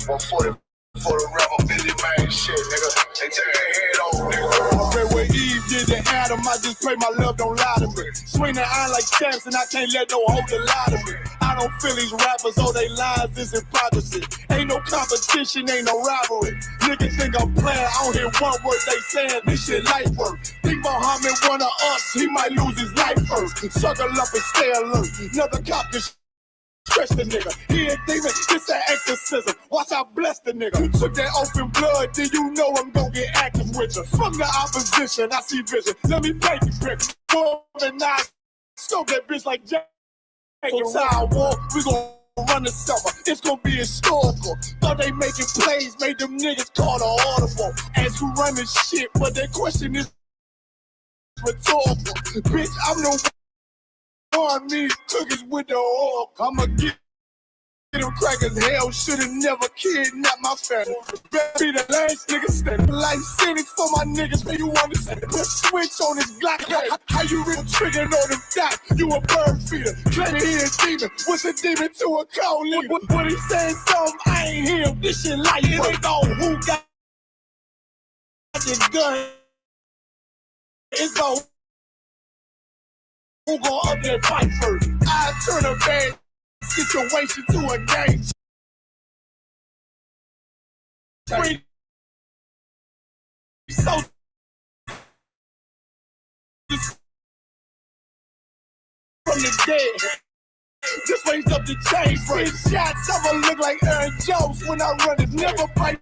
140 for the rebel, Billy man shit, nigga. They take their head off, nigga. I read where Eve did to Adam, I just pray my love don't lie to me. Swing the iron like Samson, I can't let no holder lie to me. I don't feel these rappers, all they lies is hypocrisy. Ain't no competition, ain't no rivalry. Niggas think I'm playing, I don't hear one word they saying, this shit light work. Think Muhammad one of us, he might lose his life first. Suckle up and stay alert, another cop can stretch the nigga. He ain't demon, it's an exorcism. Watch I bless the nigga. You took that oath in blood, then you know I'm gonna get active with you. Fuck the opposition, I see vision. Let me paint the picture. Woman, I scope that bitch like Jack. Time war, we gon' run the summer. It's gon' be historical. Thought they making plays, made them niggas call the audible. As who run this shit, but their question is rhetorical. Bitch, I'm the one me cookies with the oil. I'ma get them crackers. Hell should've never kidnapped my family. Better be the last nigga standing. Life sentence for my niggas, man, you understand. Put switch on this Glock. How you really trigger on them dots? You a bird feeder, claiming he a demon. What's a demon to a cold nigga? What he saying something, I ain't hear him. This shit light work. It ain't who got the gun. It's on who gon' up that fight first. I turn a bad situation to a game. So from the dead, just raised up the chain. 6 shots, I'ma look like Aaron Jones when I run it. Never fight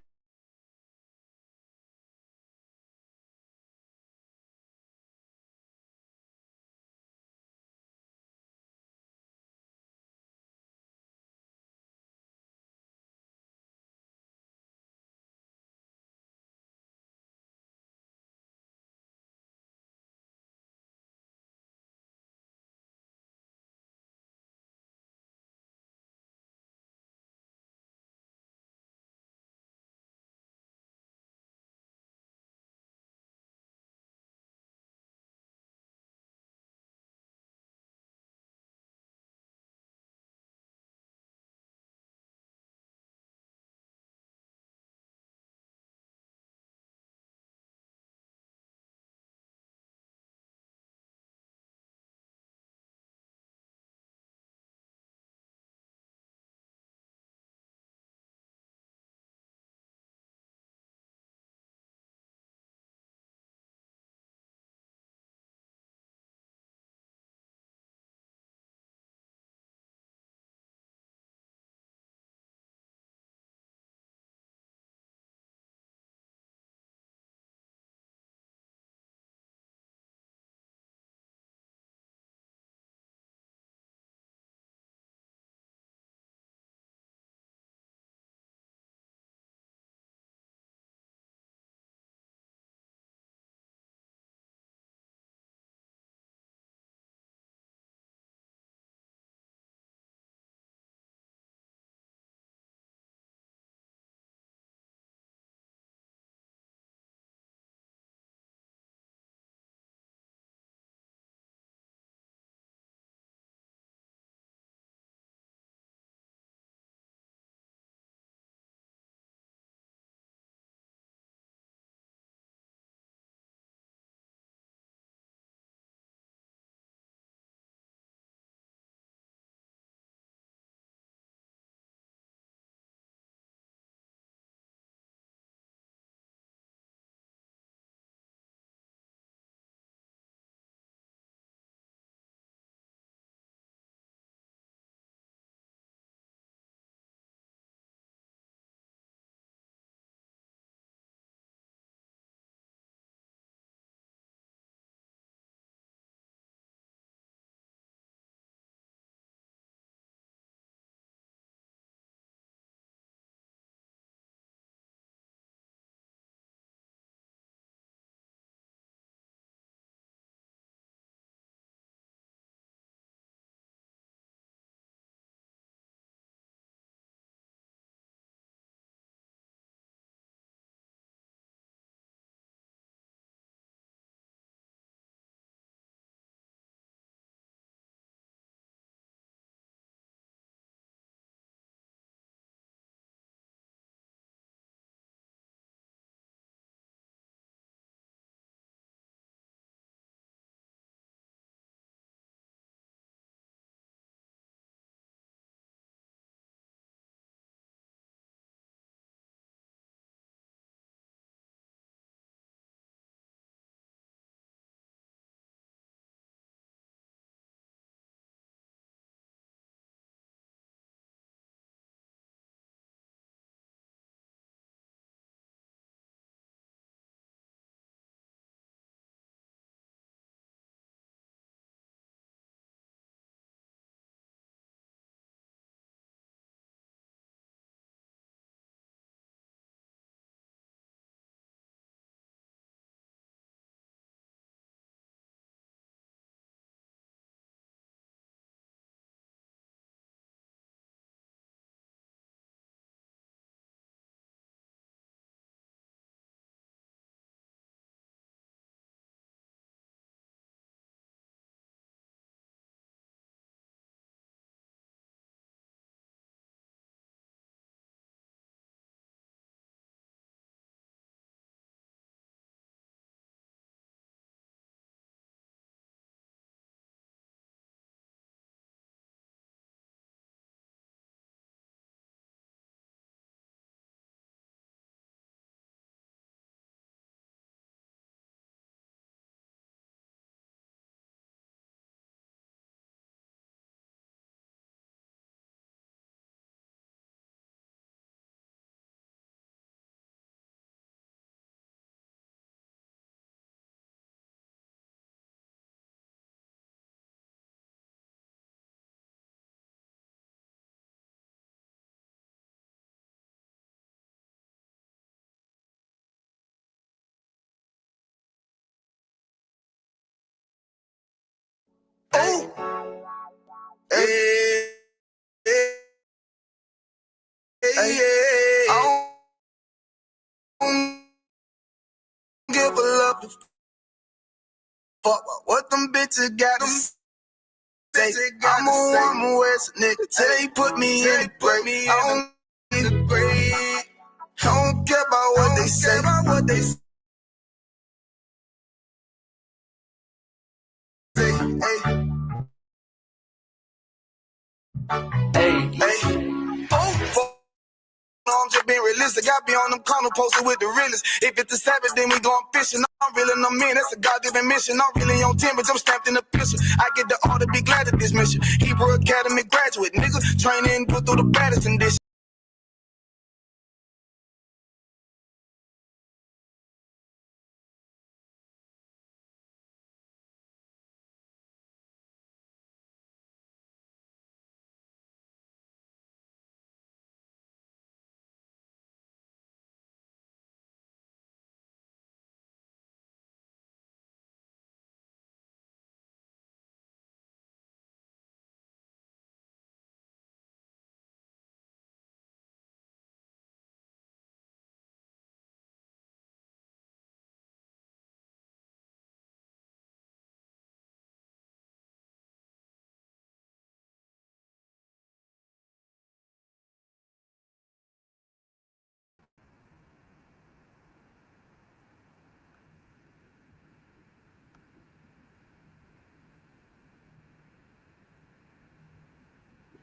Hey, hey, hey, I don't give a love to fuck what them bitches got to say. I'm a woman West nigga till he put me in the grave. I don't need a grave. I don't care about what they say. Hey, I'm just being realistic. I be on them corner posted with the realest. If it's the Sabbath, then we going fishing. I'm reeling them in. That's a God-given mission. I'm really on 10, but I'm stamped in the picture. I get the order, be glad of this mission. Hebrew Academy graduate, nigga. Training, go through the baddest conditions.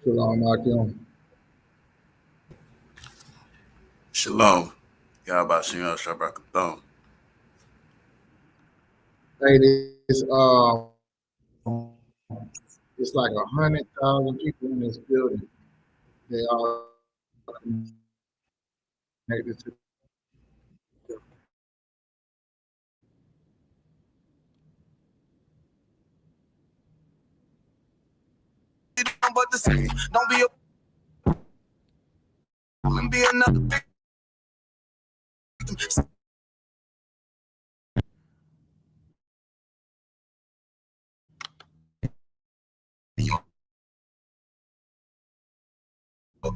Shalom, Akim. Shalom. Yahbashim Shabbat. Hey, it's like 100,000 people in this building. They all connected to. But the same. Don't be a be another victim.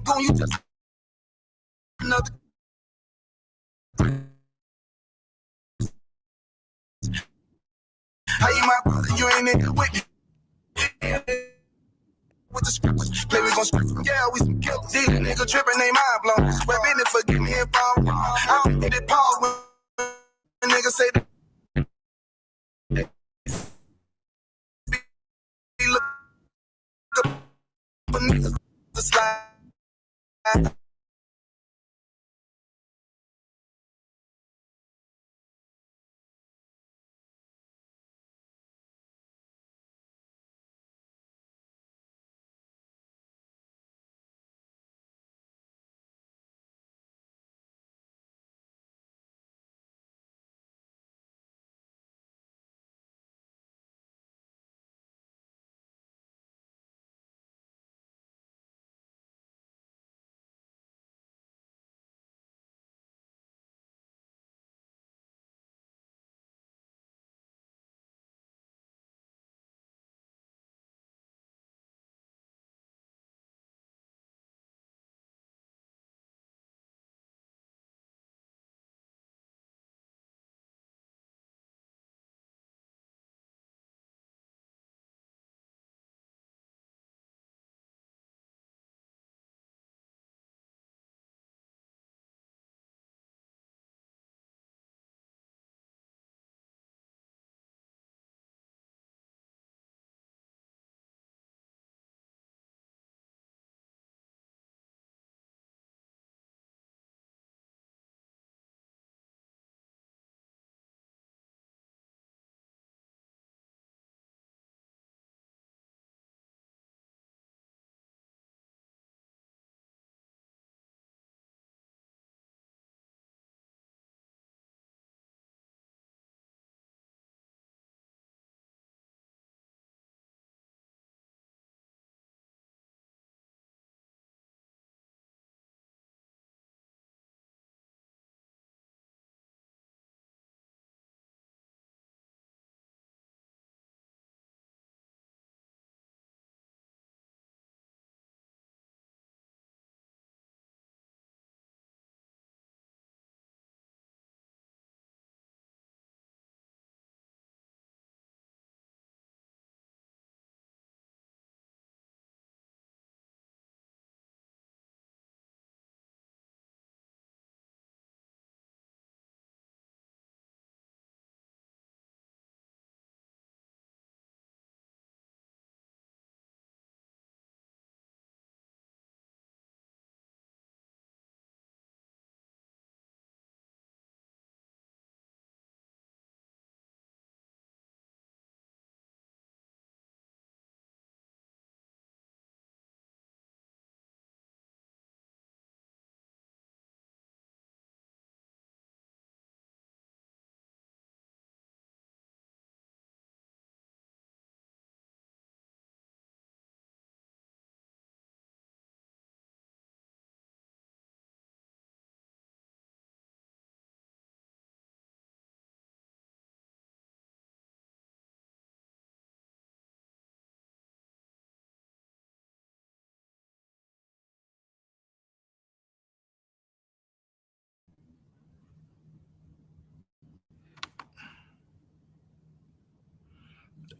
Go you just another. How you my brother? You ain't in with me. With the scriptures, play we gon' script. Yeah, we some killers. These nigga trippin', they mind blown. Swear business, forgive me if I'm wrong. I don't get it pause when niggas say that. Look up for niggas to slide.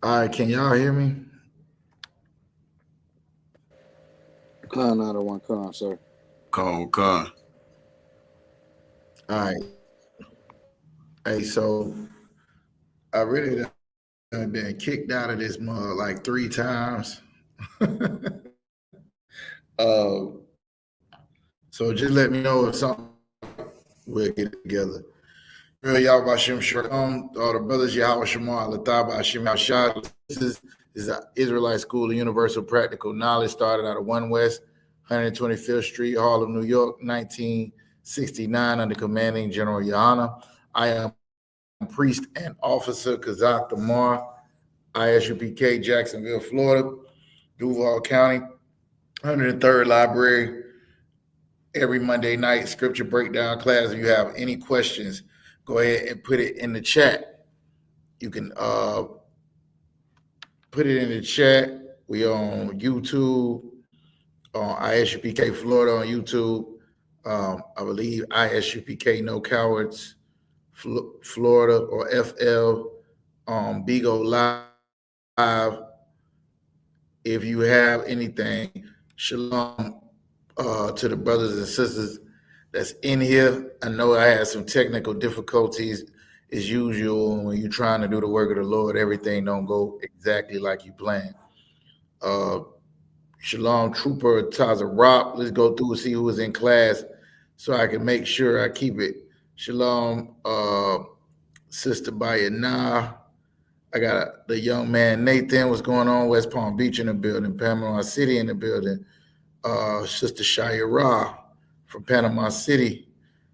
All right, can y'all hear me? Con out of one con, sir. Con. All right. Hey, so I really done been kicked out of this mug like 3 times. uh, so just let me know if something we'll get it together. Y'all Bashim Shalom, all the brothers Yahweh Shema, Lataba Hashim Hashad. This is an Israelite School of Universal Practical Knowledge, started out of 1 West, 125th Street, Harlem, New York, 1969, under commanding General Yohana. I am priest and officer Kazak Damar, ISUPK, Jacksonville, Florida, Duval County, 103rd Library. Every Monday night, scripture breakdown class. If you have any questions, go ahead and put it in the chat. You can put it in the chat. We on YouTube, on ISUPK Florida on YouTube. I believe ISUPK No Cowards Florida or FL Bigo Live. If you have anything, shalom to the brothers and sisters that's in here. I know I had some technical difficulties as usual. When you're trying to do the work of the Lord, everything don't go exactly like you planned. Shalom Trooper Taza Rock. Let's go through and see who was in class so I can make sure I keep it. Shalom Sister Bayana. I got the young man Nathan. What's going on? West Palm Beach in the building. Panama City in the building. Sister Shaya Ra from Panama City.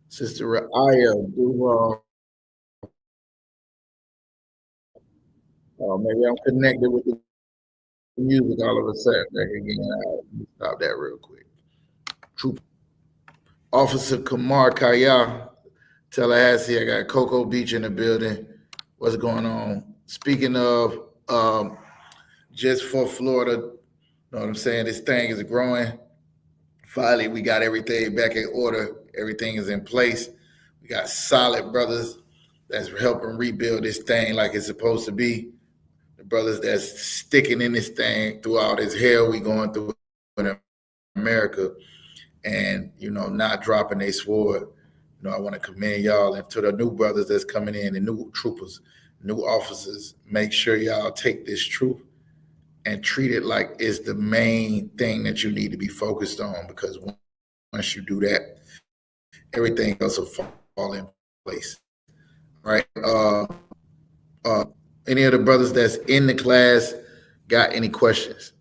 Sister Ra'aya Duval. Maybe I'm connected with the music all of a sudden. Let me stop that real quick. Troop Officer Kamar Kaya, Tallahassee. I got Cocoa Beach in the building. What's going on? Speaking of just for Florida, you know what I'm saying? This thing is growing. Finally, we got everything back in order. Everything is in place. We got solid brothers that's helping rebuild this thing like it's supposed to be. The brothers that's sticking in this thing through all this hell we going through in America, and not dropping their sword. I want to commend y'all, and to the new brothers that's coming in, the new troopers, new officers. Make sure y'all take this truth and treat it like it's the main thing that you need to be focused on, because once you do that, everything else will fall in place. Right? Any of the brothers that's in the class got any questions?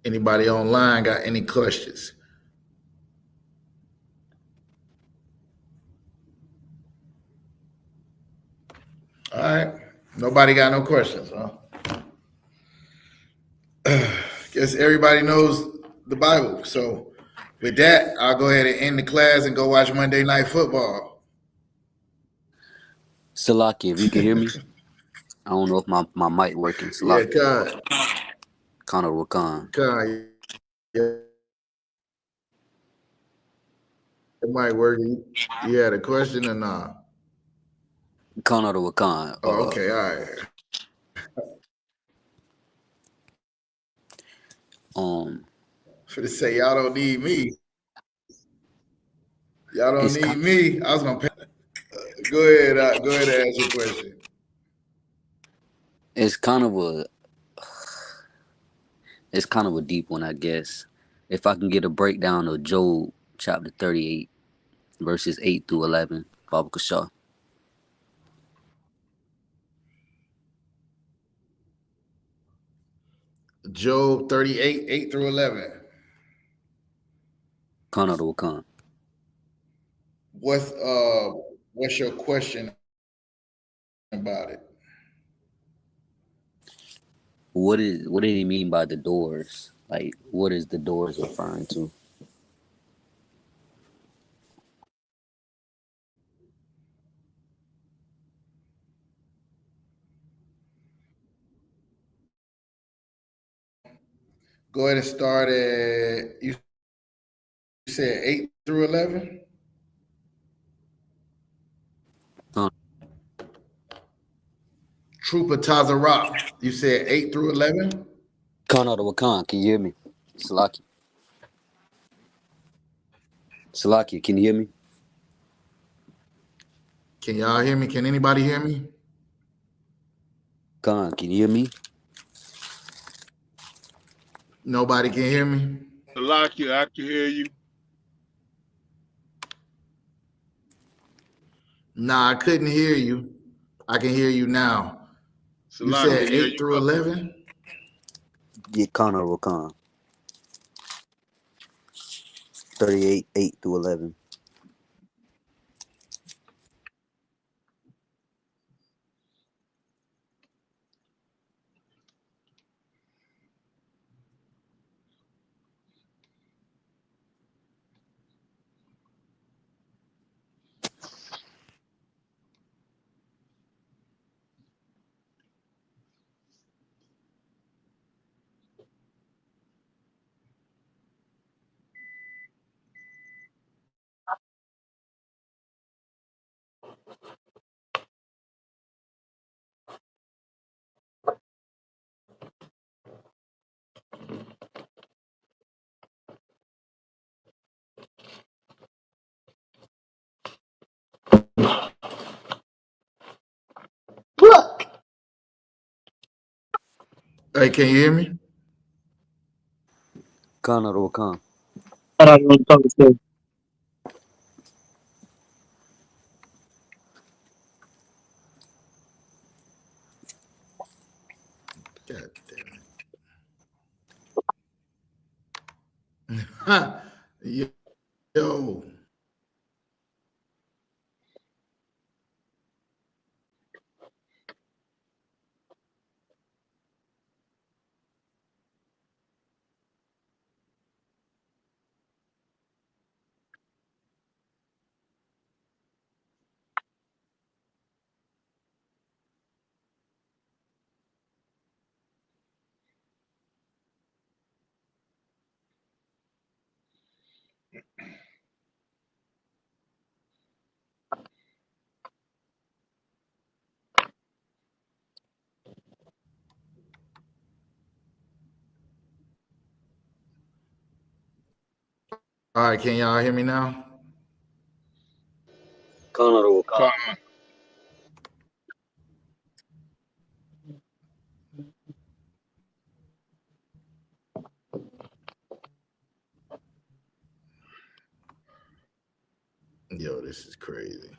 Anybody online got any questions? All right. Nobody got no questions, huh? Guess everybody knows the Bible. So with that, I'll go ahead and end the class and go watch Monday Night Football. Salaki, if you can hear me, I don't know if my mic working. Salaki. Yeah, Connor Wakan. Yeah. It might work. You had a question or not? Connor Wakan. Oh, okay, all right. For to say y'all don't need me. Y'all don't need me. I was gonna go ahead and ask your question. It's kind of a deep one, I guess. If I can get a breakdown of Job chapter 38, verses 8 through 11, Baba Kashar. Job 38, 8 through 11. Connor Wakan. What's your question about it? What did he mean by the doors? Like, what is the doors referring to? Go ahead and start at, you said 8 through 11? Trooper Tazarop, you said 8 through 11? Khan out of Wakan, can you hear me? Salaki. Salaki, can you hear me? Can y'all hear me? Can anybody hear me? Khan, can you hear me? Nobody can hear me? Salakia, I can hear you. Nah, I couldn't hear you. I can hear you now. You Salakia, said yeah, 8 you through up. 11? Yeah, Khan out of Wakan. 38, 8 through 11. Hey, can you hear me? Khan out of Wakan. God damn it. Yo. All right, can y'all hear me now? Khan out of Wakan. Come. Yo, this is crazy.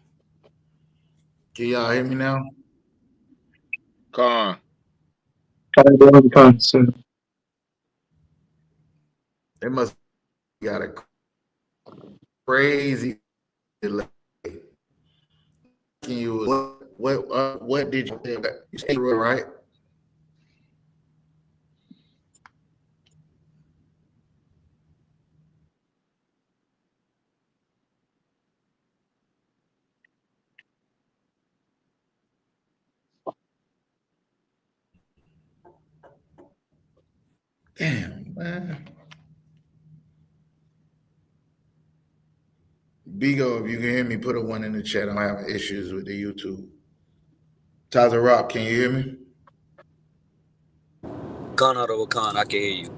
Can y'all hear me now? Come. They must got a crazy delay. Can you what did you say? You say right? Damn, man. Bigo, if you can hear me, put a 1 in the chat. I'm having issues with the YouTube. Taza Rock, can you hear me? Khan out of Wakan, I can hear you.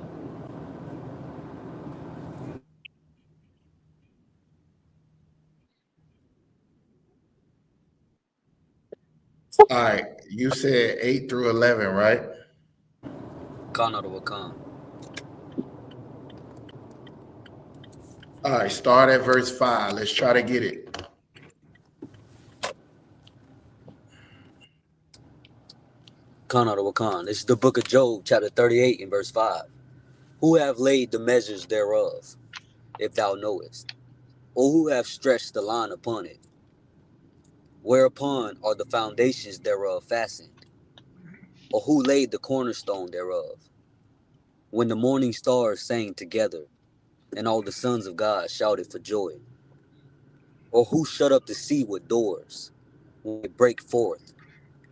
All right, you said 8 through 11, right? Khan out of Wakan. All right, start at verse 5. Let's try to get it. Khan out of Wakan. This is the book of Job, chapter 38 and verse 5. Who have laid the measures thereof, if thou knowest? Or who have stretched the line upon it? Whereupon are the foundations thereof fastened? Or who laid the cornerstone thereof? When the morning stars sang together, and all the sons of God shouted for joy? Or who shut up the sea with doors, when it brake forth,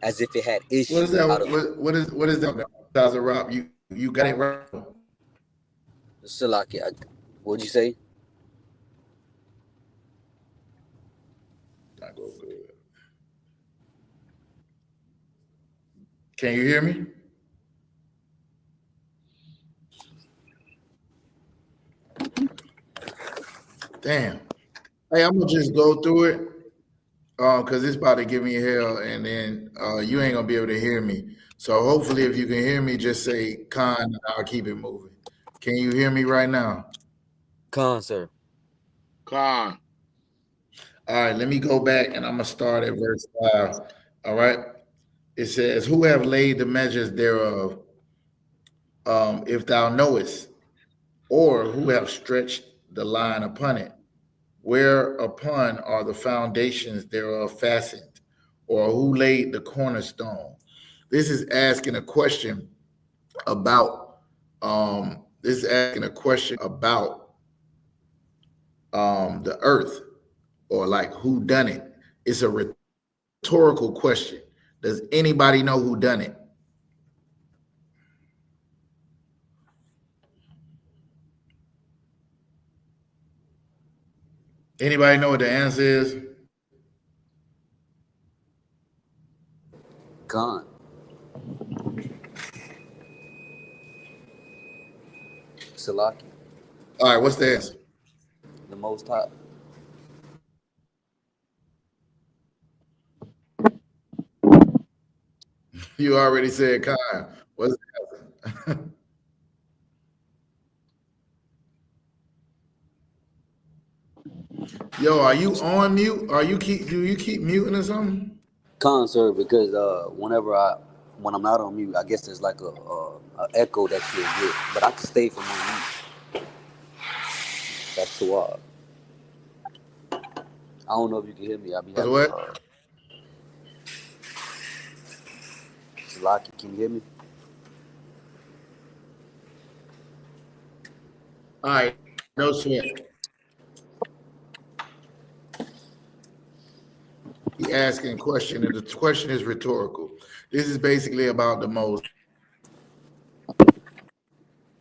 as if it had What is issue that? out of What is that? Taza Rock, you got it right. Salaki? What'd you say? Not go good. Can you hear me? Damn. Hey, I'm gonna just go through it because it's about to give me hell, and then you ain't gonna be able to hear me. So hopefully, if you can hear me, just say "con" and I'll keep it moving. Can you hear me right now? Con, sir. Con. All right, let me go back and I'm gonna start at verse 5. All right. It says, "Who have laid the measures thereof, if thou knowest, or who have stretched the line upon it? Whereupon are the foundations thereof fastened, or who laid the cornerstone?" This is asking a question about the earth, or like who done it. It's a rhetorical question. Does anybody know who done it? Anybody know what the answer is? Con. Salaki. All right, what's the answer? The Most High. You already said Kyle. What's the answer? Yo, are you on mute? Do you keep muting or something? Con, sir, because when I'm not on mute, I guess there's like a echo that you'll get. But I can stay from on mute. That's too odd. I don't know if you can hear me. I'll be having What? Salaki, can you hear me? All right, no sweat. He asking a question, and the question is rhetorical. This is basically about the Most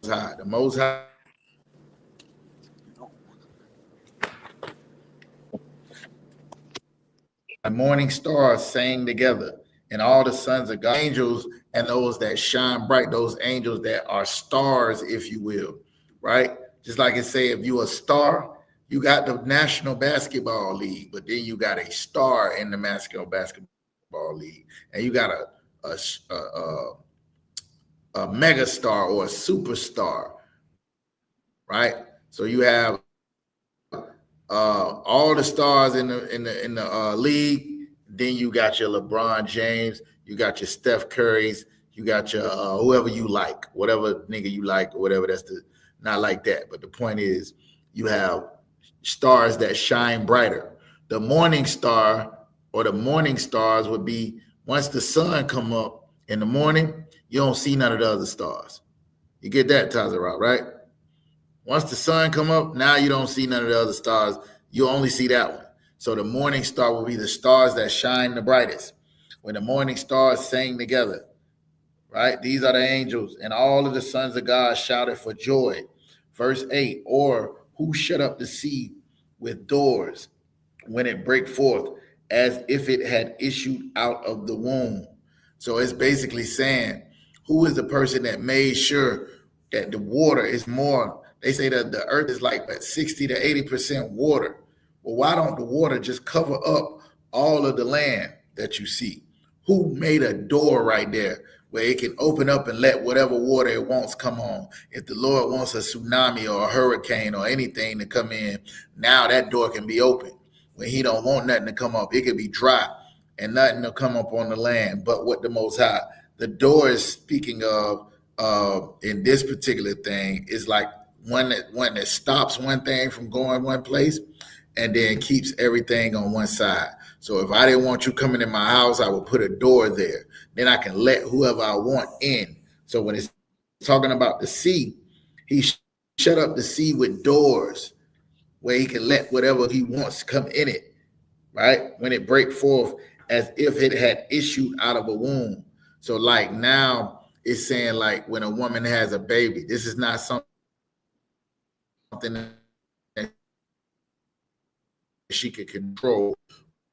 High. The Most High. The morning stars sang together, and all the sons of God, angels, and those that shine bright, those angels that are stars, if you will, right? Just like it say, if you a star, you got the National Basketball League, but then you got a star in the National Basketball League, and you got a mega star or a superstar, right? So you have all the stars in the league. Then you got your LeBron James, you got your Steph Curry's, you got your whoever you like, whatever nigga you like, or whatever. Not like that. But the point is, you have stars that shine brighter. The morning star or the morning stars would be once the sun come up in the morning, you don't see none of the other stars. You get that, Tazarot, right? Once the sun come up, now you don't see none of the other stars. You only see that one. So the morning star will be the stars that shine the brightest. When the morning stars sang together, right? These are the angels, and all of the sons of God shouted for joy. Verse 8, or who shut up the sea with doors when it break forth, as if it had issued out of the womb. So it's basically saying, who is the person that made sure that the water is more? They say that the earth is like 60 to 80% water. Well, why don't the water just cover up all of the land that you see? Who made a door right there where it can open up and let whatever water it wants come on? If the Lord wants a tsunami or a hurricane or anything to come in, now that door can be open. When he don't want nothing to come up, it could be dry and nothing to come up on the land but what the Most High. The door is speaking of in this particular thing is like one that stops one thing from going one place and then keeps everything on one side. So if I didn't want you coming in my house, I would put a door there. Then I can let whoever I want in. So when it's talking about the sea, he shut up the sea with doors where he can let whatever he wants come in it, right? When it break forth as if it had issued out of a womb. So like now it's saying like when a woman has a baby, this is not something that she could control.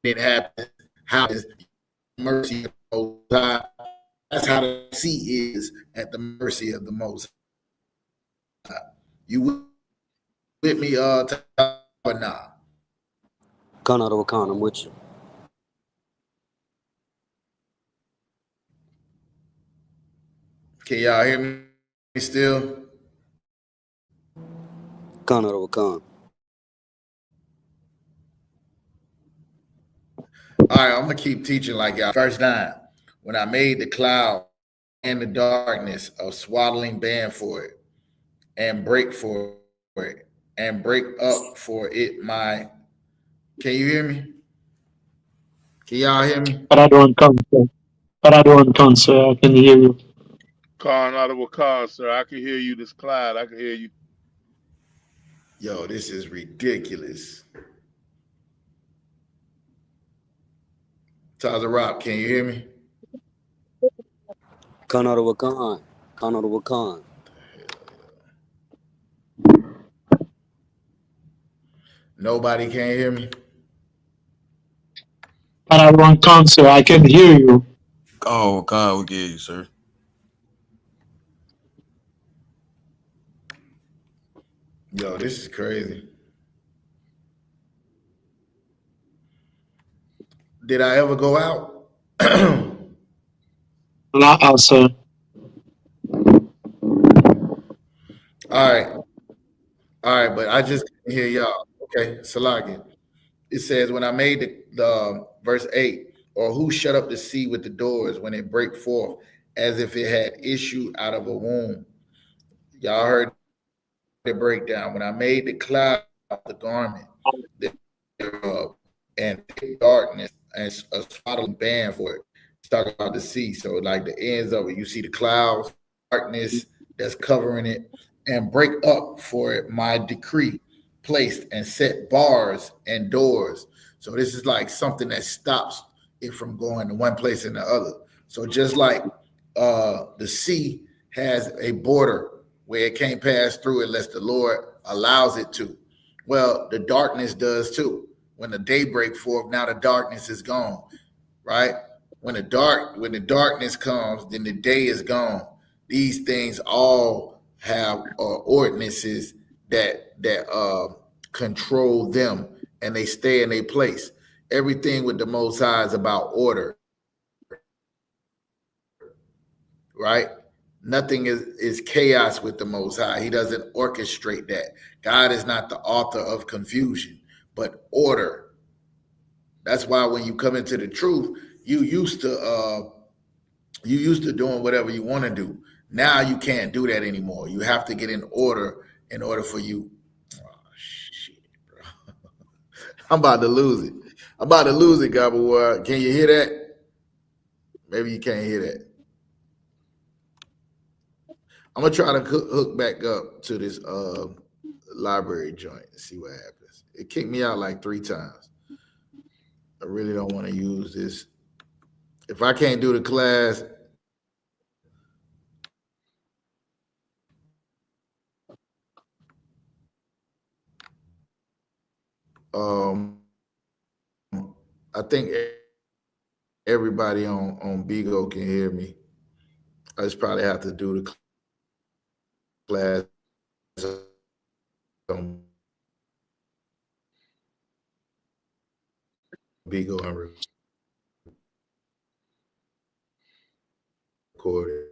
It happens. How is mercy of God That's how the sea is at the mercy of the Most High. You with me, or nah? Con out of a con, I'm with you. Can y'all hear me still? Con out of a con. All right, I'm gonna keep teaching like y'all. Verse 9. When I made the cloud and the darkness a swaddling band for it, and break for it, and break up for it my. Can you hear me? Can y'all hear me? Paradon sir. I can hear you. Con out of a con, sir. I can hear you. This Clyde, I can hear you. Yo, this is ridiculous. Taza Rock, can you hear me? Con out of a con. Con out of a con. Nobody can hear me? Paradon sir. I can hear you. Oh, God, we get you, sir. Yo, this is crazy. Did I ever go out? Sir. All right, but I just can't hear y'all. Okay, Salagi. It says, when I made the verse 8, or who shut up the sea with the doors when it break forth, as if it had issue out of a womb. Y'all heard the breakdown. When I made the cloud the garment thereof, and darkness and a swaddling band for it. It's talking about the sea. So like the ends of it, you see the clouds, darkness that's covering it, and break up for it my decree placed and set bars and doors. So this is like something that stops it from going to one place and the other. So just like the sea has a border where it can't pass through unless the Lord allows it to. Well, the darkness does too. When the day break forth, now the darkness is gone, right? When the darkness comes, then the day is gone. These things all have ordinances that control them, and they stay in their place. Everything with the Most High is about order, right? Nothing is chaos with the Most High. He doesn't orchestrate that. God is not the author of confusion, but order. That's why when you come into the truth, you used to doing whatever you want to do. Now you can't do that anymore. You have to get in order for you. Oh, shit, bro. I'm about to lose it. I'm about to lose it, Gabba. Can you hear that? Maybe you can't hear that. I'm gonna try to hook back up to this library joint and see what happens. It kicked me out like 3 times. I really don't want to use this. If I can't do the class, I think everybody on Bigo can hear me. I just probably have to do the class on Bigo and record it.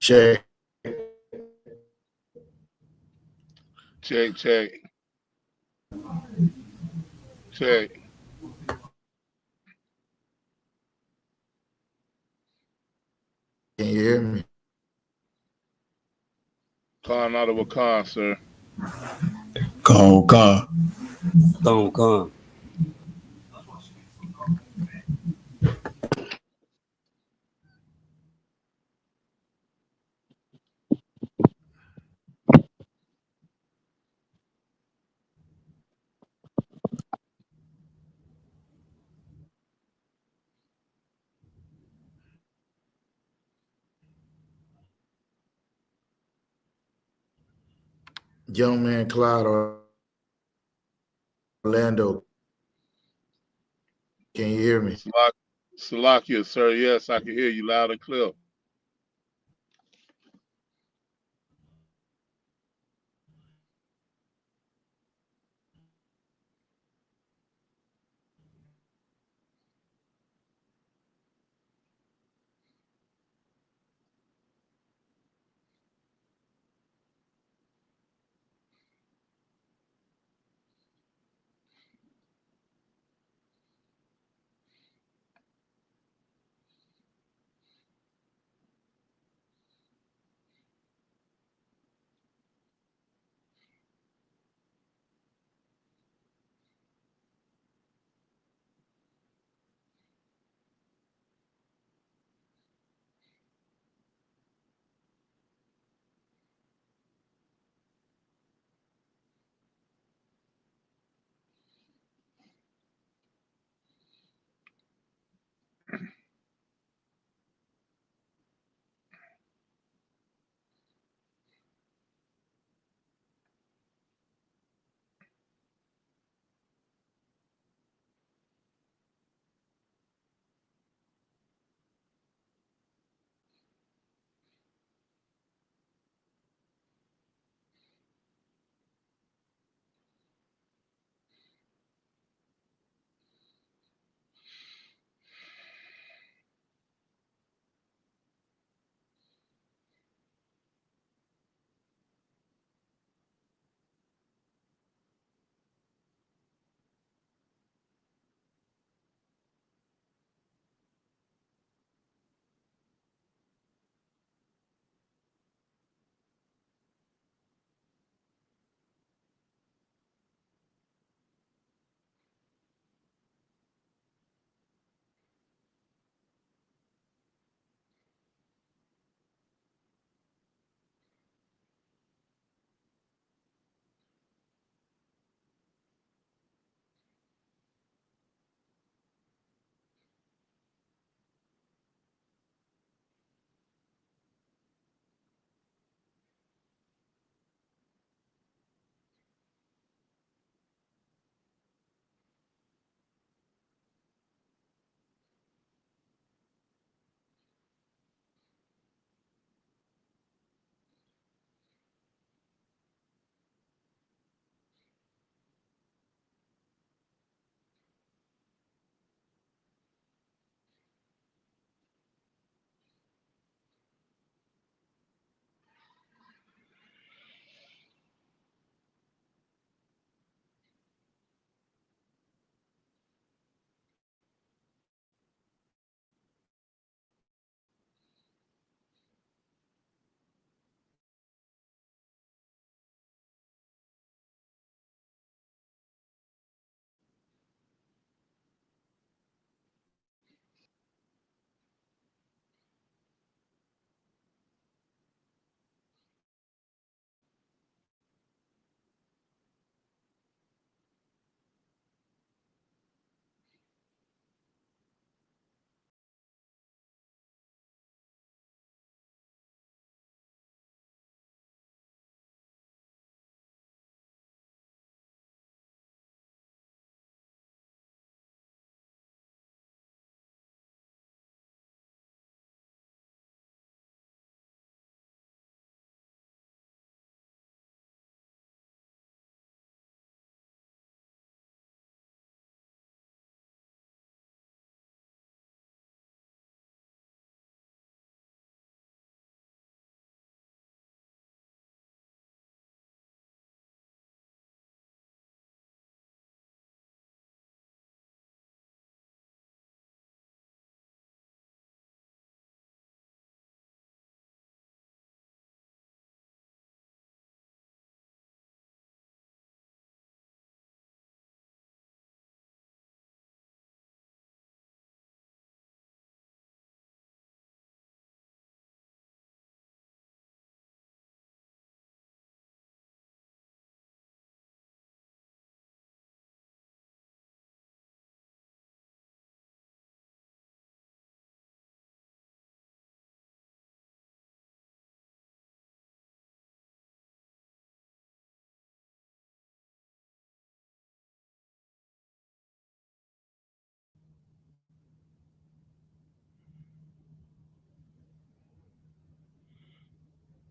Check. Check, check, check. Can you hear me? Calling out of a car, sir. God. Stone Khan. Young man Clyde Orlando. Can you hear me? Salakia, sir. Yes, I can hear you loud and clear.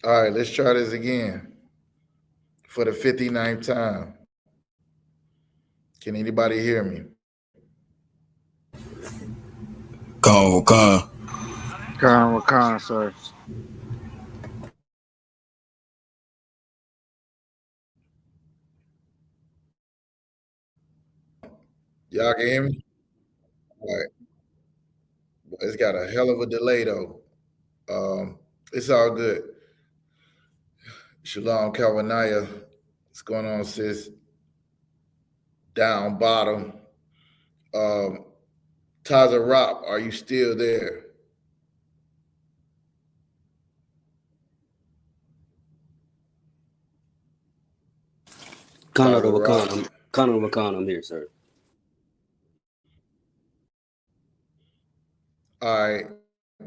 All right, let's try this again for the 59th time. Can anybody hear me? Con, con. Con, sir. Y'all can hear me? All right. It's got a hell of a delay though. It's all good. Shalom Calvinaya. What's going on, sis? Down bottom. Taza Rock, are you still there? Khan Taza over Rock. Khan over Khan, I'm here, sir. All right.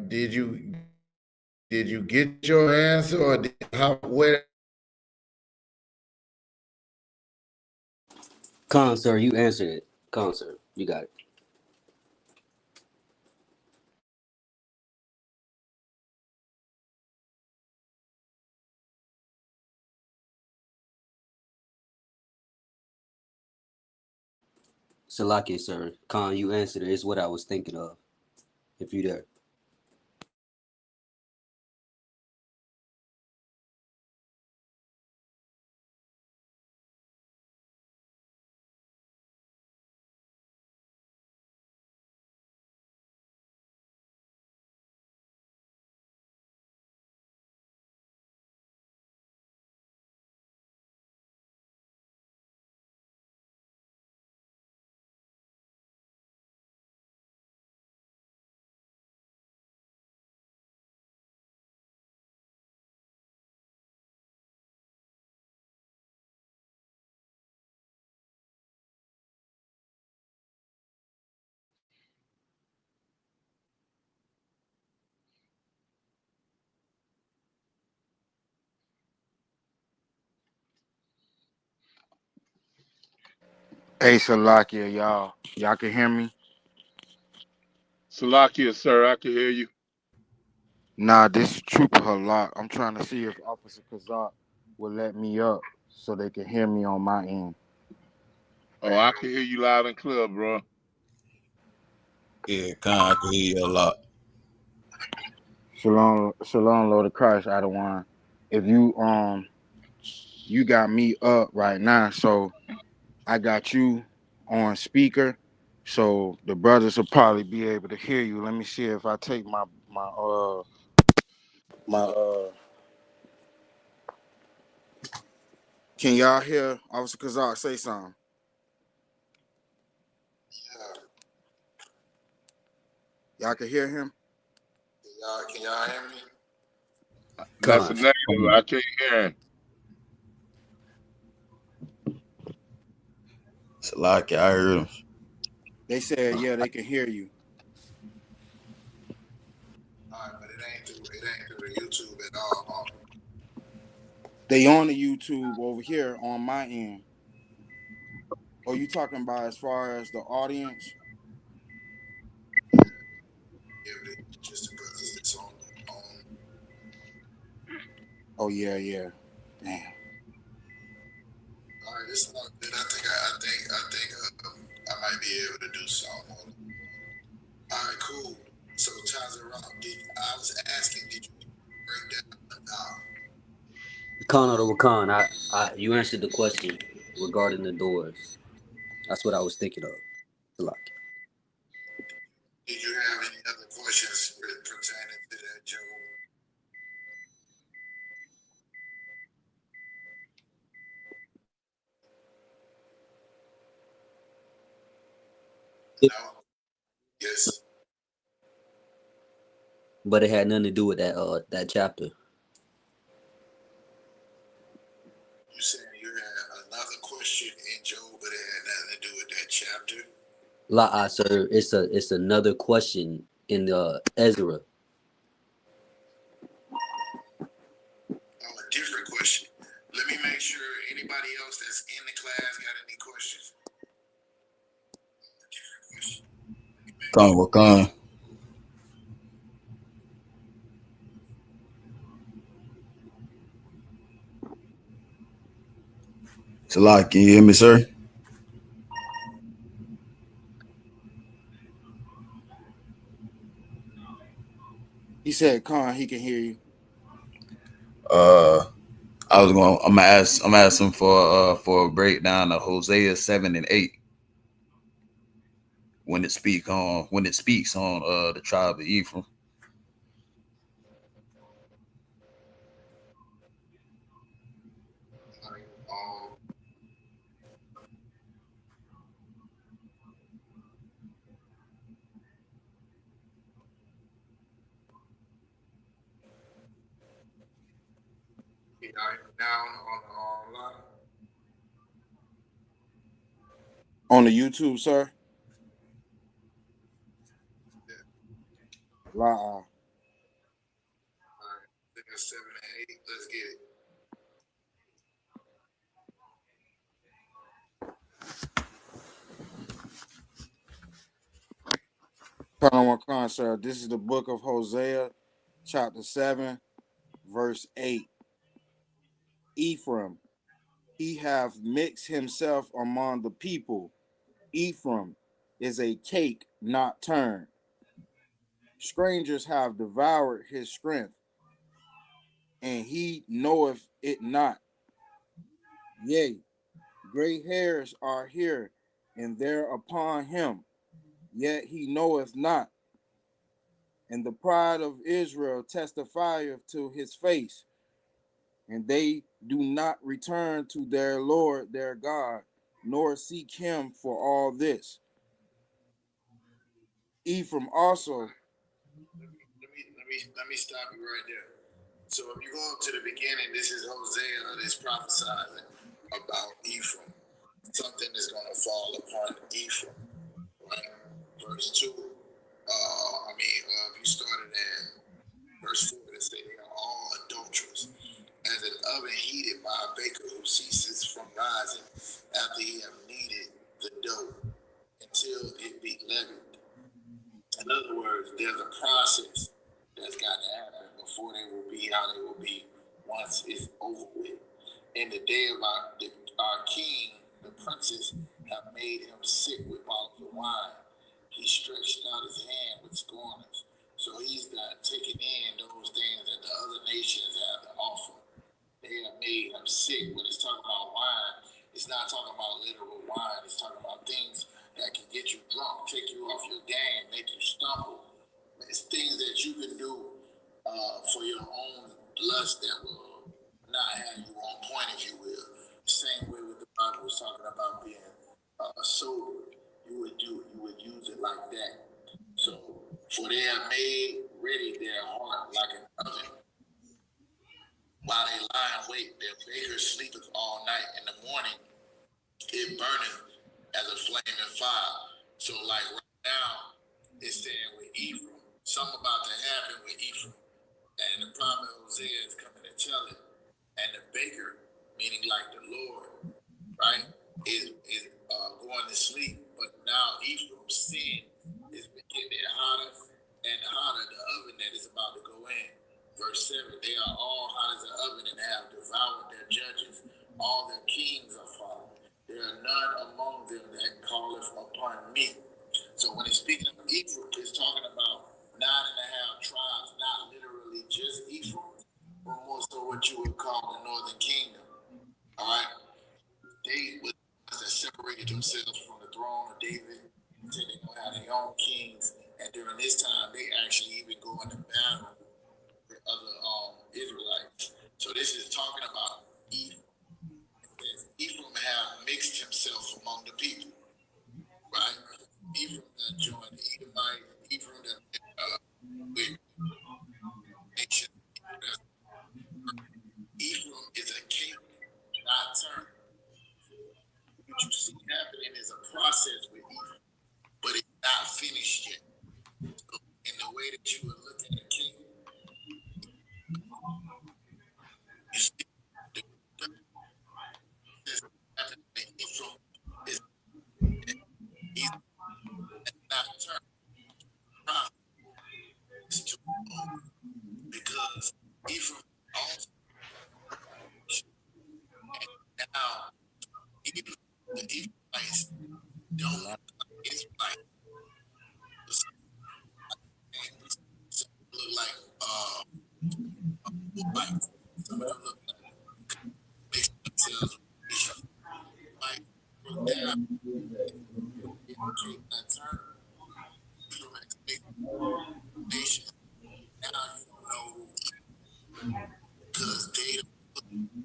Did you get your answer or where? Khan, sir, you answered it. Khan, sir, you got it. Salaki, sir. Khan, you answered it. It's what I was thinking of. If you there. Hey, Salakia, y'all. Y'all can hear me? Salakia, sir, I can hear you. Nah, this is Trooper Halak. I'm trying to see if Officer Kazak will let me up so they can hear me on my end. Oh, I can hear you loud and clear, bro. Yeah, con, I can hear you a lot. Shalom, Lord of Christ, Adawan. If you got me up right now, so I got you on speaker, so the brothers will probably be able to hear you. Let me see if I take my Can y'all hear Officer Kazak say something? Y'all can hear him? Can y'all hear me? That's a Khan. negative. I can't hear him. Salaki, I heard him. They said, yeah, they can hear you. All right, but it ain't through the YouTube at all. They on the YouTube over here on my end. Oh, you talking about as far as the audience? Yeah, just the brothers that's on. Oh yeah. Damn. All right, it's all good. I think I might be able to do something. All right, cool. So Taza Rock, I was asking, did you break down? Khan over Khan, you answered the question regarding the doors. That's what I was thinking of. Salaki. Did you have any other questions pertaining to that, Joe? No. Yes. But it had nothing to do with that chapter. You said you had another question in Job, but it had nothing to do with that chapter. La, sir, it's another question in the Ezra. Oh, a different question. Let me make sure anybody else that's in the class got any questions. A different question. Con, what con? Salak, can you hear me, sir? He said, "Con, he can hear you." I'm gonna ask him for a breakdown of Hosea 7 and 8 when it speaks on the tribe of Ephraim. Down on the line. On the YouTube, sir. La. 7 and 8. Let's get it. Con, sir. This is the book of Hosea, chapter 7, verse 8. Ephraim, he hath mixed himself among the people. Ephraim is a cake not turned. Strangers have devoured his strength, and he knoweth it not. Yea, gray hairs are here and there upon him, yet he knoweth not. And the pride of Israel testifieth to his face, and they do not return to their Lord their God, nor seek him for all this. Ephraim also. Let me stop you right there. So if you go up to the beginning, this is Hosea that's prophesying about Ephraim. Something is going to fall upon Ephraim, right? Verse 2. If you started at verse 4, it says they are all adulterers, as an oven heated by a baker who ceases from rising after he have kneaded the dough until it be leavened. In other words, there's a process that's got to happen before they will be how they will be once it's over with. In the day of our king, the princes have made him sick with bottles of wine. He stretched out his hand with scorners. So he's not taking in those things that the other nations have to offer. They have made him sick. When it's talking about wine, it's not talking about literal wine. It's talking about things that can get you drunk, take you off your game, make you stumble. It's things that you can do for your own lust that will not have you on point, if you will. Same way with the Bible was talking about being sober. You would use it like that. So, for they have made ready their heart like an oven. While they lie in wait, their baker sleepeth all night. In the morning, it burneth as a flaming fire. So, like right now, it's saying with Ephraim, something about to happen with Ephraim. And the prophet Hosea is coming to tell it. And the baker, meaning like the Lord, right, is going to sleep. But now Ephraim's sin is getting hotter and hotter, the oven that is about to go in. Verse 7, they are all hot as an oven and have devoured their judges. All their kings are fallen. There are none among them that calleth upon me. So when it's speaking of Ephraim, it's talking about 9.5 tribes, not literally just Ephraim, but more so what you would call the northern kingdom. All right? They were that separated themselves from the throne of David, said they don't have their own kings, and during this time, they actually even go into battle with other Israelites. So this is talking about Ephraim. Ephraim have mixed himself among the people, right? Ephraim that joined the Edomite, Ephraim that with nation. Ephraim is a king, not turned. What you see happening is a process with Ephraim, but it's not finished yet. So in the way that you would look at a king, you see the process happening with Ephraim is he's not turned. It's too low because Ephraim also and now don't it's like look like some of them look make themselves like broke down that turn from nation. Now you don't know because they don't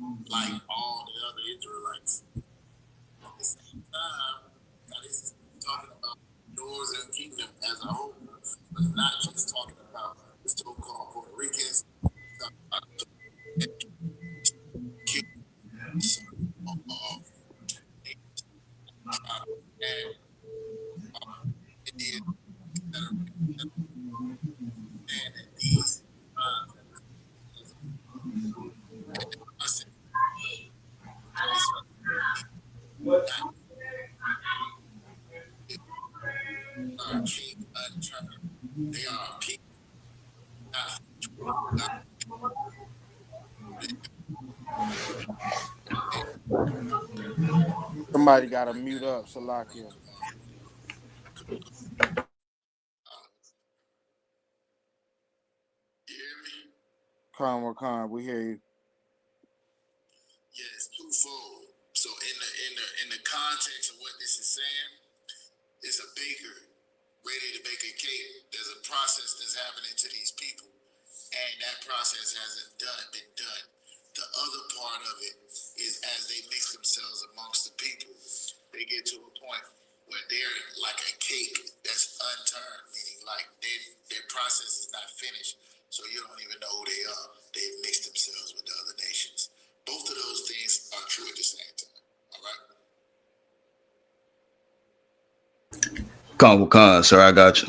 look like all the other Israelites. At the same time, now this is talking about Northern Kingdom as a whole, but not just talking about the so-called Puerto Ricans. And Indians that are and these are king unturned. They are people not Somebody got to mute up, Salakia. you hear me? Khan, we hear you. Yes, twofold. So in the context of what this is saying, it's a baker ready to bake a cake. There's a process that's happening to these people, and that process hasn't been done. The other part of it is as they mix themselves amongst the people, they get to a point where they're like a cake that's unturned, meaning like their process is not finished, so you don't even know who they are. They've mixed themselves with the other nations. Both of those things are true at the same time. All right. Khan, sir, I got you.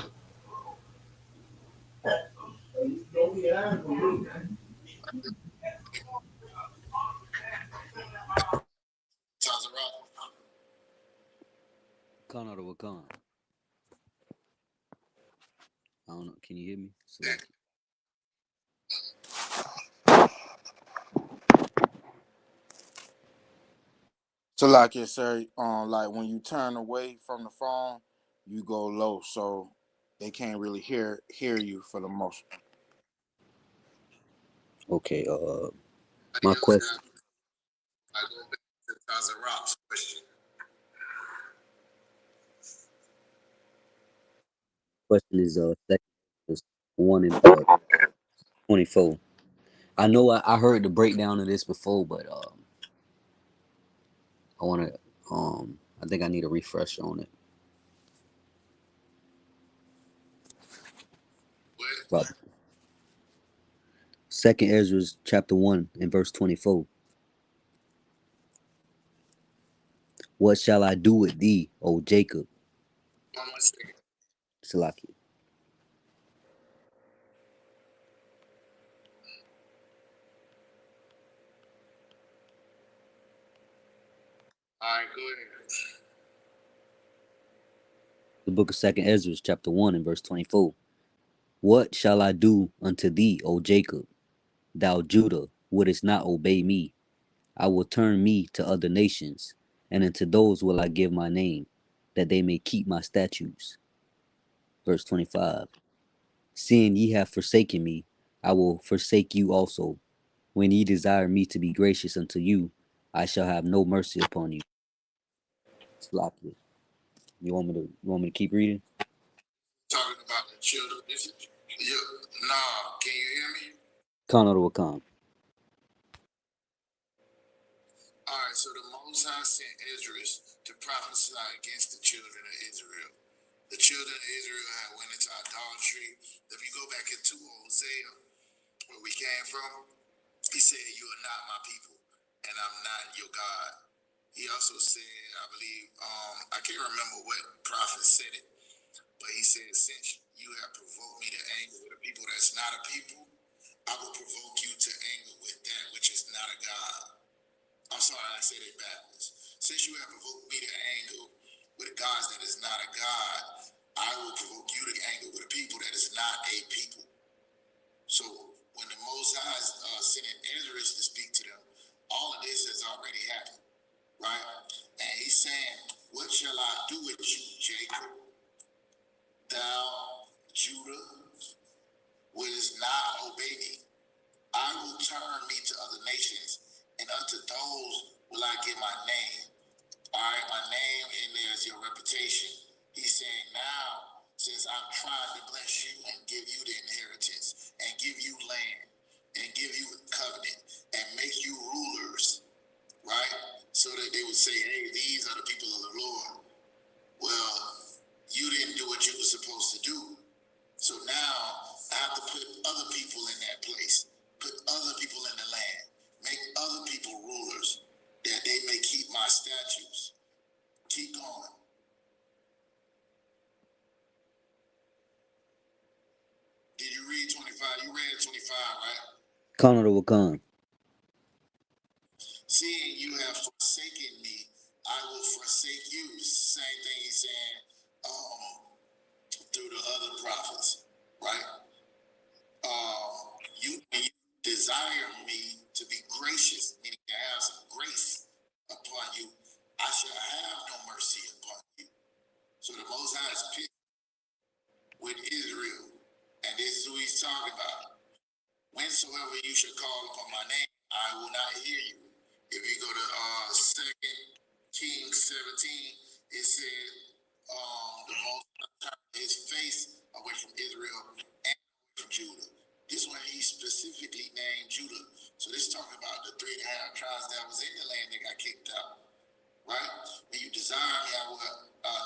Khan or Wakan? I don't know. Can you hear me? Salakia, sir, like when you turn away from the phone, you go low, so they can't really hear you for the most. Okay. My question. I go back to Tazarok's question. Question is 1 and 24. I know I heard the breakdown of this before, but I want to I think I need a refresh on it. Right. 2nd Ezra chapter 1 and verse 24. What shall I do with thee, O Jacob? Salaki. All right, go ahead. The book of 2nd Ezra chapter 1 and verse 24. What shall I do unto thee, O Jacob? Thou Judah wouldest not obey me. I will turn me to other nations, and unto those will I give my name, that they may keep my statutes. Verse 25. Seeing ye have forsaken me, I will forsake you also. When ye desire me to be gracious unto you, I shall have no mercy upon you. Salakia. You want me to keep reading? Talking about the children. Nah, can you hear me? Khan or Wakan. All right, so the Most High sent Ezra to prophesy against the children of Israel. The children of Israel had went into idolatry. If you go back into Hosea, where we came from, he said, "You are not my people, and I'm not your God." He also said, I believe, I can't remember what prophet said it, but he said, "Since you have provoked me to anger with a people that's not a people, I will provoke you to anger with that which is not a God." I'm sorry, I said it backwards. "Since you have provoked me to anger with gods that is not a God, I will provoke you to anger with a people that is not a people." So when the Most High sent Ezra to speak to them, all of this has already happened, right? And he's saying What shall I do with you, Jacob? Thou, Judah, wouldst not obey me. I will turn me to other nations, and unto those will I give my name. All right, my name, and there's your reputation. He's saying now, since I'm trying to bless you and give you the inheritance, and give you land, and give you a covenant, and make you rulers, right? So that they would say, hey, these are the people of the Lord. Well, you didn't do what you were supposed to do. So now I have to put other people in that place, put other people in the land, make other people rulers, that they may keep my statutes. Keep going. Did you read 25? You read 25, right? Khan or Wakan. Seeing you have forsaken me, I will forsake you. Same thing he's saying through the other prophets, right? You desire me to be gracious, meaning to have some grace upon you. I shall have no mercy upon you. So the Most High is pissed with Israel, and this is who he's talking about. Whensoever you shall call upon my name, I will not hear you. If you go to 2 Kings 17, it says the Most High turned his face away from Israel and from Judah. This one he specifically named Judah. So this talking about the 3.5 tribes that was in the land that got kicked out. Right? When you desire me, I will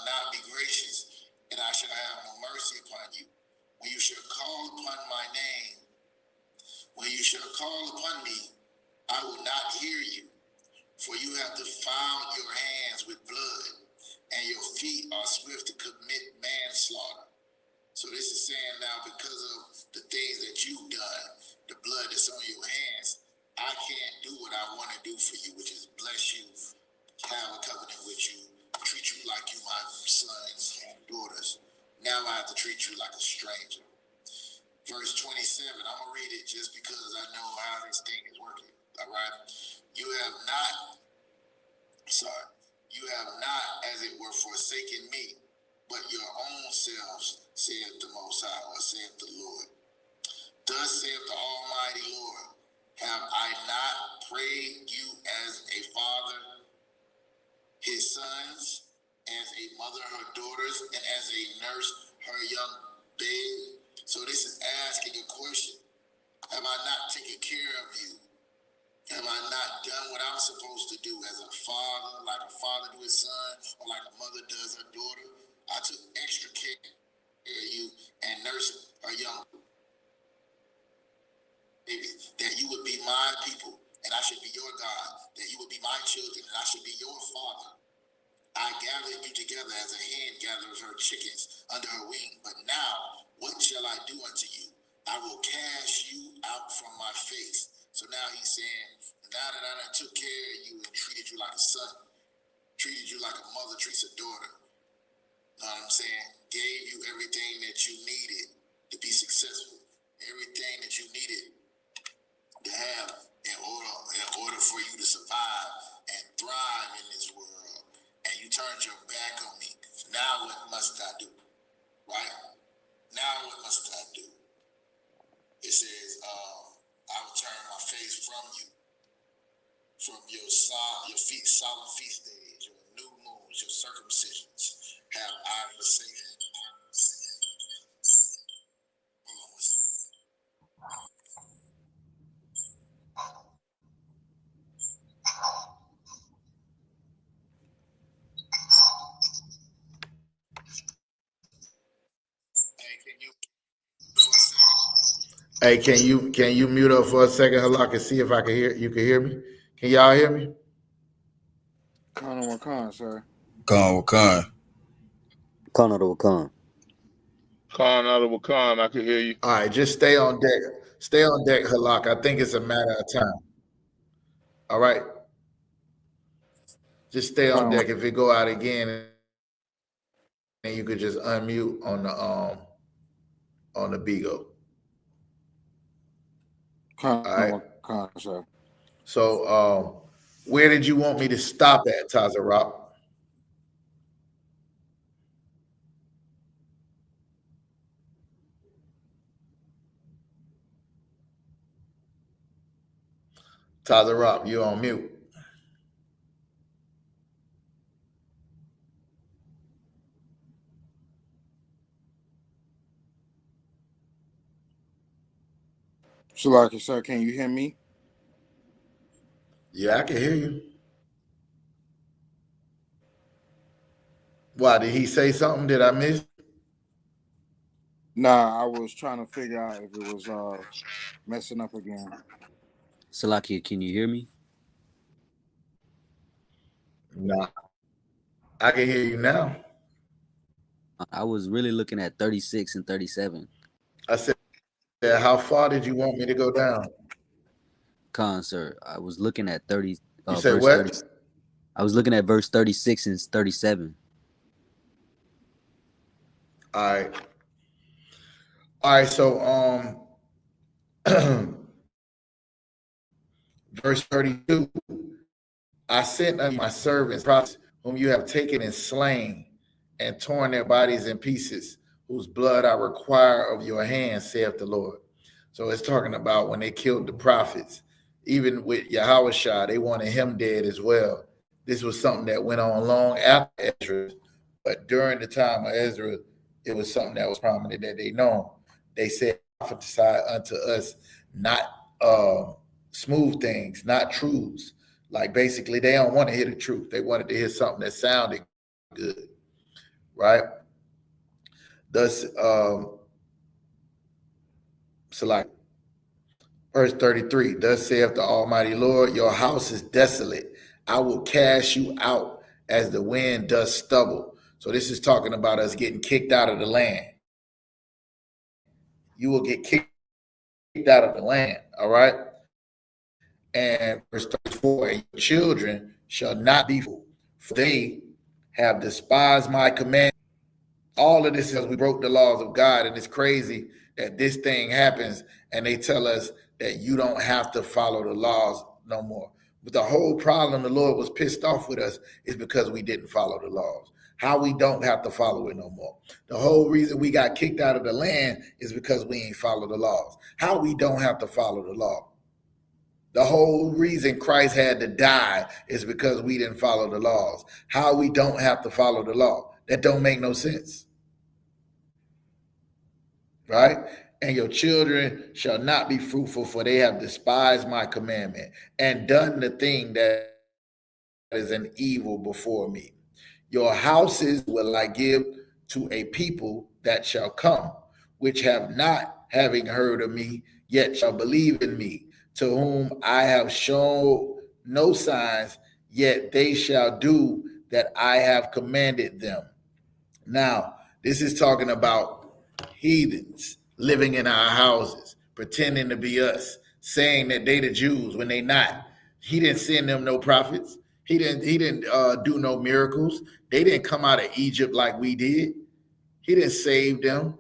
not be gracious, and I shall have no mercy upon you. When you shall call upon my name, when you shall call upon me, I will not hear you. For you have defiled your hands with blood, and your feet are swift to commit manslaughter. So this is saying now, because of the things that you've done, the blood that's on your hands, I can't do what I want to do for you, which is bless you, have a covenant with you, treat you like you my sons and daughters. Now I have to treat you like a stranger. Verse 27, I'm going to read it just because I know how this thing is working. All right? You have not, as it were, forsaken me, but your own selves, saith the Most High, or saith the Lord. Thus saith the Almighty Lord, have I not prayed you as a father his sons, as a mother her daughters, and as a nurse her young babe? So this is asking a question. Have I not taken care of you? Have I not done what I'm supposed to do as a father, like a father to his son, or like a mother does her daughter? I took extra care of you and nursed her young baby, that you would be my people, and I should be your God, that you would be my children, and I should be your father. I gathered you together as a hen gathers her chickens under her wing. But now, what shall I do unto you? I will cast you out from my face. So now he's saying, now that I done took care of you and treated you like a son, treated you like a mother treats a daughter, know what I'm saying? Gave you everything that you needed to be successful, everything that you needed to have in order for you to survive and thrive in this world. And you turned your back on me. Now what must I do? Right? Now what must I do? It says, I will turn my face from you, from your solemn feast days, your new moons, your circumcisions, have I forsaken. Hold on one second. Hey, can you mute up for a second, Halak, and see if I can hear you? Can hear me? Can y'all hear me? Khan or Wakan, sir. Khan, Wakan. Khan or Wakan. Khan out of Wakan, I can hear you. All right, just stay on deck. Stay on deck, Halak. I think it's a matter of time. All right. Just stay on deck. If it go out again, and you could just unmute on the Bigo. Khan All right. or Wakan, sir. So where did you want me to stop at, Tazarop? Tazarop, you on mute. Salaki, sir, can you hear me? Yeah, I can hear you. Why, did he say something? Did I miss? Nah, I was trying to figure out if it was messing up again. Salakia, can you hear me? No. I can hear you now. I was really looking at 36 and 37. I said, how far did you want me to go down? Khan, sir, I was looking at 30. You said verse what? 30. I was looking at verse 36 and 37. All right. All right, so verse 32, I sent unto my servants, prophets, whom you have taken and slain, and torn their bodies in pieces, whose blood I require of your hands, saith the Lord. So it's talking about when they killed the prophets, even with Yahushua, they wanted him dead as well. This was something that went on long after Ezra, but during the time of Ezra, it was something that was prominent that they know. They said, prophesy unto us not smooth things, not truths. Like basically, they don't want to hear the truth. They wanted to hear something that sounded good, right? Thus, so like verse 33, thus saith the Almighty Lord, your house is desolate. I will cast you out as the wind does stubble. So this is talking about us getting kicked out of the land. You will get kicked out of the land, all right? And verse 34, and your children shall not be fooled, for they have despised my command. All of this is we broke the laws of God, and it's crazy that this thing happens, and they tell us that you don't have to follow the laws no more. But the whole problem, the Lord was pissed off with us, is because we didn't follow the laws. How we don't have to follow it no more. The whole reason we got kicked out of the land is because we ain't follow the laws. How we don't have to follow the law. The whole reason Christ had to die is because we didn't follow the laws. How we don't have to follow the law. That don't make no sense. Right? And your children shall not be fruitful, for they have despised my commandment and done the thing that is an evil before me. Your houses will I give to a people that shall come, which have not, having heard of me, yet shall believe in me, to whom I have shown no signs, yet they shall do that I have commanded them. Now, this is talking about heathens living in our houses, pretending to be us, saying that they the Jews when they not. He didn't send them no prophets. He didn't do no miracles. They didn't come out of Egypt like we did. He didn't save them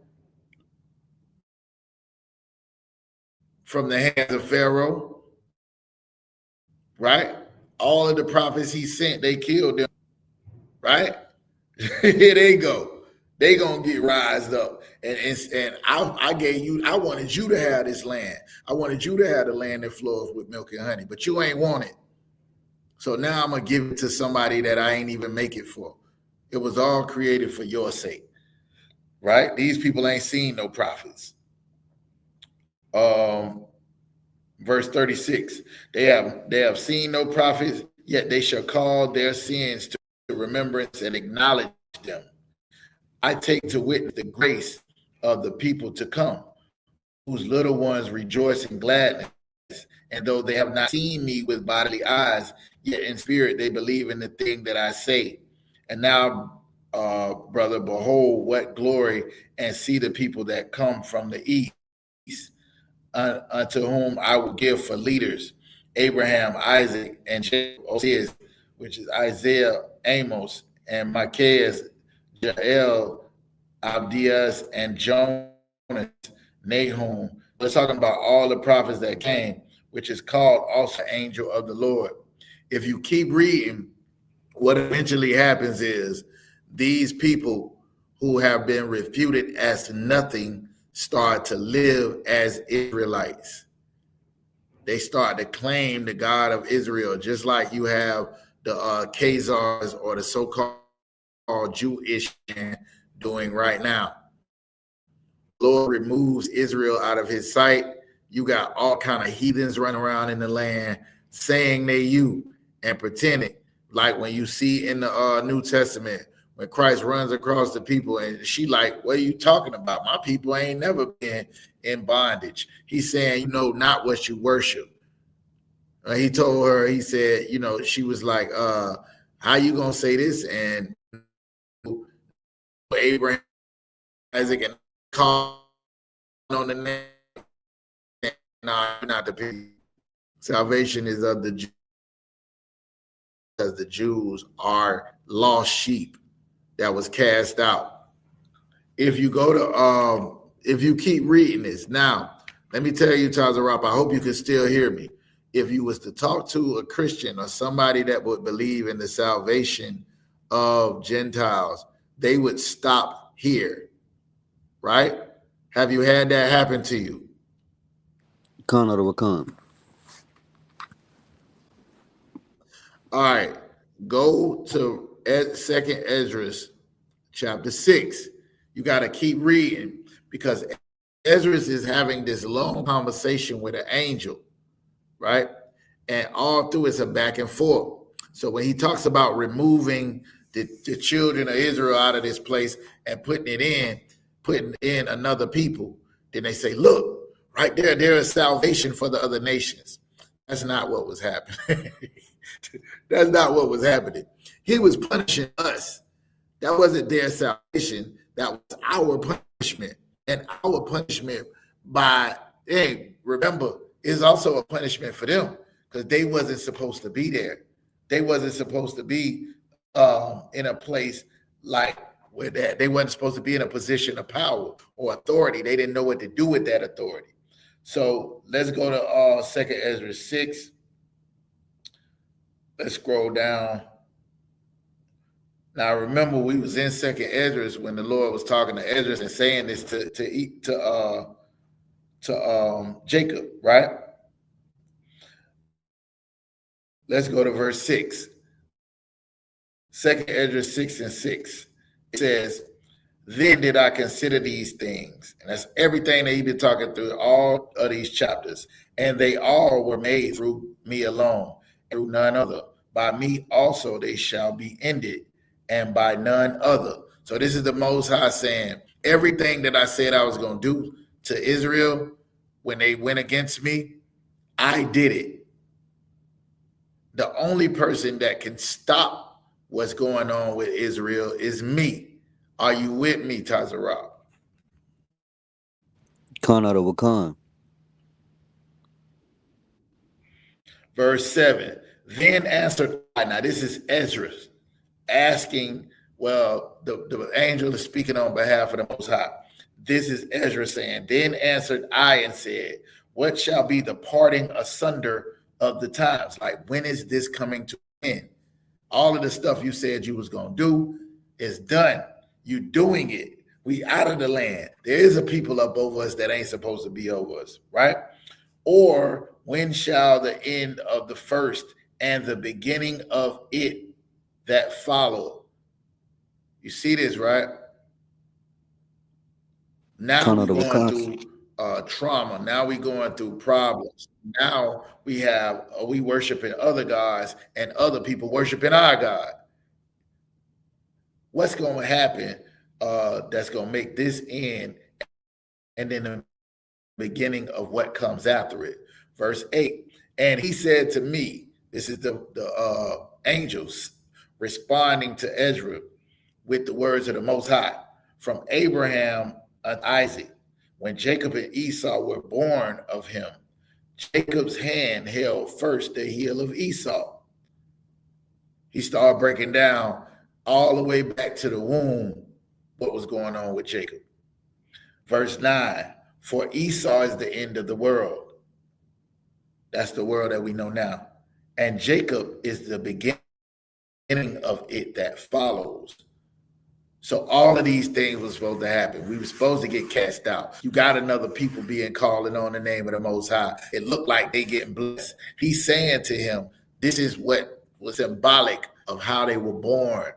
from the hands of Pharaoh, right? All of the prophets he sent, they killed them, right? Here they go. They gonna get rised up. And I wanted you to have this land. I wanted you to have the land that flows with milk and honey, but you ain't want it. So now I'm gonna give it to somebody that I ain't even make it for. It was all created for your sake, right? These people ain't seen no prophets. Verse 36, they have seen no prophets, yet they shall call their sins to remembrance and acknowledge them. I take to witness the grace of the people to come, whose little ones rejoice in gladness. And though they have not seen me with bodily eyes, yet in spirit they believe in the thing that I say. And now, brother, behold what glory, and see the people that come from the east, unto whom I will give for leaders Abraham, Isaac, and Jacob, which is Isaiah, Amos, and Micaiah, Jael, Abdias, and Jonas, Nahum. We're talking about all the prophets that came, which is called also angel of the Lord. If you keep reading, what eventually happens is these people who have been refuted as nothing start to live as Israelites. they start to claim the God of Israel, just like you have the Khazars or the so-called Jewish doing right now. Lord removes Israel out of his sight. You got all kind of heathens running around in the land saying they you and pretending, like when you see in the New Testament when Christ runs across the people and she like, what are you talking about? My people ain't never been in bondage. He's saying, you know, not what you worship. He told her, he said, you know, she was like, how you gonna say this? And Abraham, Isaac, and call on the name. No, not the people. Salvation is of the Jews, because the Jews are lost sheep that was cast out. If you go to, if you keep reading this, now, let me tell you, Tazarop, I hope you can still hear me. If you was to talk to a Christian or somebody that would believe in the salvation of Gentiles, they would stop here, right? Have you had that happen to you? Khan or Wakan. All right, go to Second Esdras, chapter 6. You got to keep reading because Esdras is having this long conversation with an angel, right? And all through it's a back and forth. So when he talks about removing the children of Israel out of this place and putting in another people, then they say, look, right there is salvation for the other nations. That's not what was happening. That's not what was happening. He was punishing us. That wasn't their salvation. That was our punishment. And our punishment by, hey, remember, is also a punishment for them because they wasn't supposed to be there. They wasn't supposed to be in a place like where that. They wasn't supposed to be in a position of power or authority. They didn't know what to do with that authority. So let's go to Second Ezra 6. Let's scroll down. Now remember, we was in Second Esdras when the Lord was talking to Esdras and saying this to Jacob, right? Let's go to verse 6. Second Esdras 6 and 6. It says, then did I consider these things. And that's everything that he's been talking through all of these chapters. And they all were made through me alone, through none other. By me also they shall be ended, and by none other. So this is the Most High saying, everything that I said I was going to do to Israel when they went against me, I did it. The only person that can stop what's going on with Israel is me. Are you with me, Tazarah? Khan or Wakan. Verse 7. Then answered I. Now this is Ezra asking, well, the angel is speaking on behalf of the Most High. This is Ezra saying, then answered I and said, what shall be the parting asunder of the times? Like, when is this coming to an end? All of the stuff you said you was going to do is done. You doing it. We out of the land. There is a people up over us that ain't supposed to be over us, right? Or when shall the end of the first and the beginning of it that follow? You see this, right? Now we're going through trauma. Now we're going through problems. Now we worshiping other gods and other people worshiping our God. What's going to happen that's going to make this end and then the beginning of what comes after it? Verse 8, and he said to me, this is the angels responding to Ezra with the words of the Most High, from Abraham and Isaac, when Jacob and Esau were born of him, Jacob's hand held first the heel of Esau. He started breaking down all the way back to the womb what was going on with Jacob. Verse 9, for Esau is the end of the world. That's the world that we know now. And Jacob is the beginning of it that follows. So all of these things were supposed to happen. We were supposed to get cast out. You got another people being calling on the name of the Most High. It looked like they getting blessed. He's saying to him, this is what was symbolic of how they were born.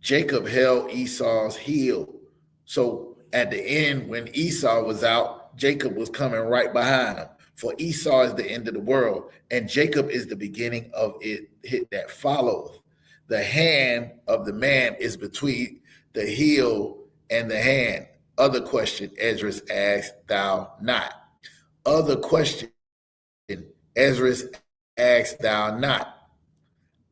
Jacob held Esau's heel. So at the end, when Esau was out, Jacob was coming right behind him. For Esau is the end of the world, and Jacob is the beginning of it that followeth. The hand of the man is between the heel and the hand. Other question, Esdras asked thou not. Other question, Esdras asked thou not.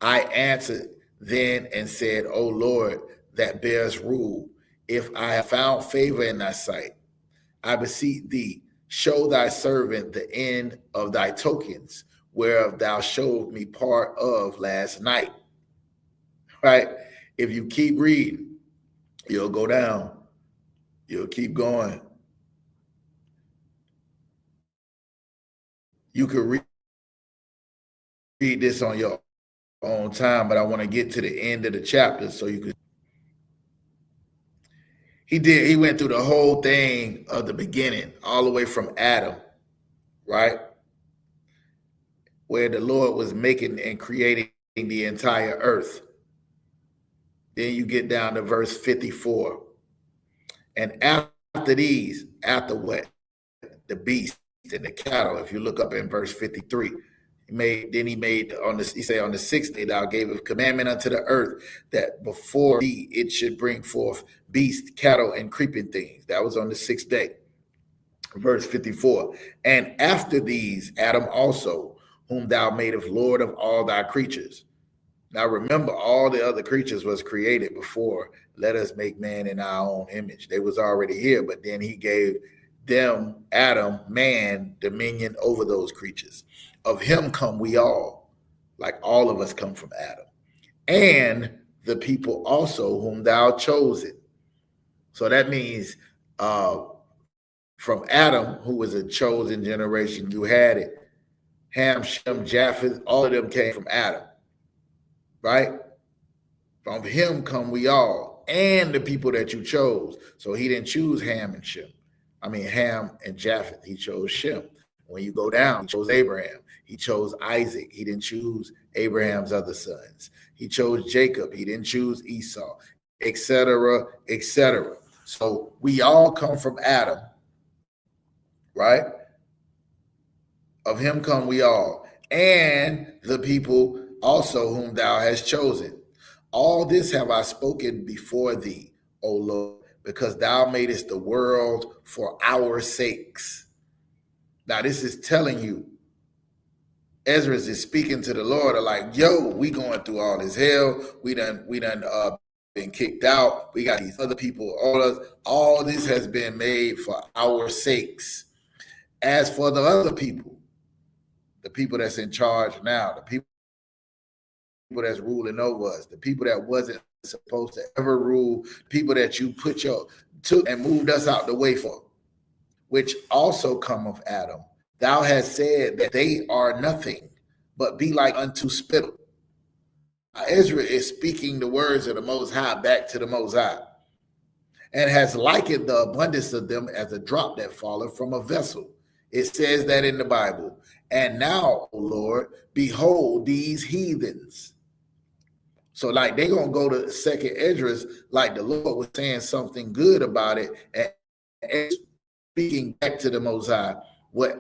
I answered then and said, O Lord, that bears rule, if I have found favor in thy sight, I beseech thee, show thy servant the end of thy tokens, whereof thou showed me part of last night. Right? If you keep reading, you'll go down. You'll keep going. You could read this on your own time, but I want to get to the end of the chapter so you could. He went through the whole thing of the beginning, all the way from Adam, right? Where the Lord was making and creating the entire earth. Then you get down to verse 54. And after these, after what? The beast and the cattle, if you look up in verse 53, he said on the sixth day thou gave a commandment unto the earth that before thee it should bring forth beasts, cattle, and creeping things. That was on the sixth day. Verse 54. And after these, Adam also, whom thou madest Lord of all thy creatures. Now remember, all the other creatures was created before. Let us make man in our own image. They was already here, but then he gave them, Adam, man, dominion over those creatures. Of him come we all, like all of us come from Adam. And the people also whom thou chosen. So that means from Adam, who was a chosen generation, you had it. Ham, Shem, Japheth, all of them came from Adam. Right? From him come we all, and the people that you chose. So he didn't choose Ham and Shem. Ham and Japheth. He chose Shem. When you go down, he chose Abraham. He chose Isaac. He didn't choose Abraham's other sons. He chose Jacob. He didn't choose Esau, etc., etc. So we all come from Adam, right? Of him come we all, and the people also whom thou hast chosen. All this have I spoken before thee, O Lord, because thou madest the world for our sakes. Now this is telling you, Ezra is speaking to the Lord, like, yo, we going through all this hell. We done been kicked out. We got these other people. All this has been made for our sakes. As for the other people, the people that's in charge now, the people that's ruling over us, the people that wasn't supposed to ever rule, people that you took and moved us out the way for, which also come of Adam. Thou hast said that they are nothing, but be like unto spittle. Ezra is speaking the words of the Most High back to the Most High, and has likened the abundance of them as a drop that falleth from a vessel. It says that in the Bible. And now, O Lord, behold these heathens. So like they're going to go to second Esdras, like the Lord was saying something good about it and speaking back to the Most High,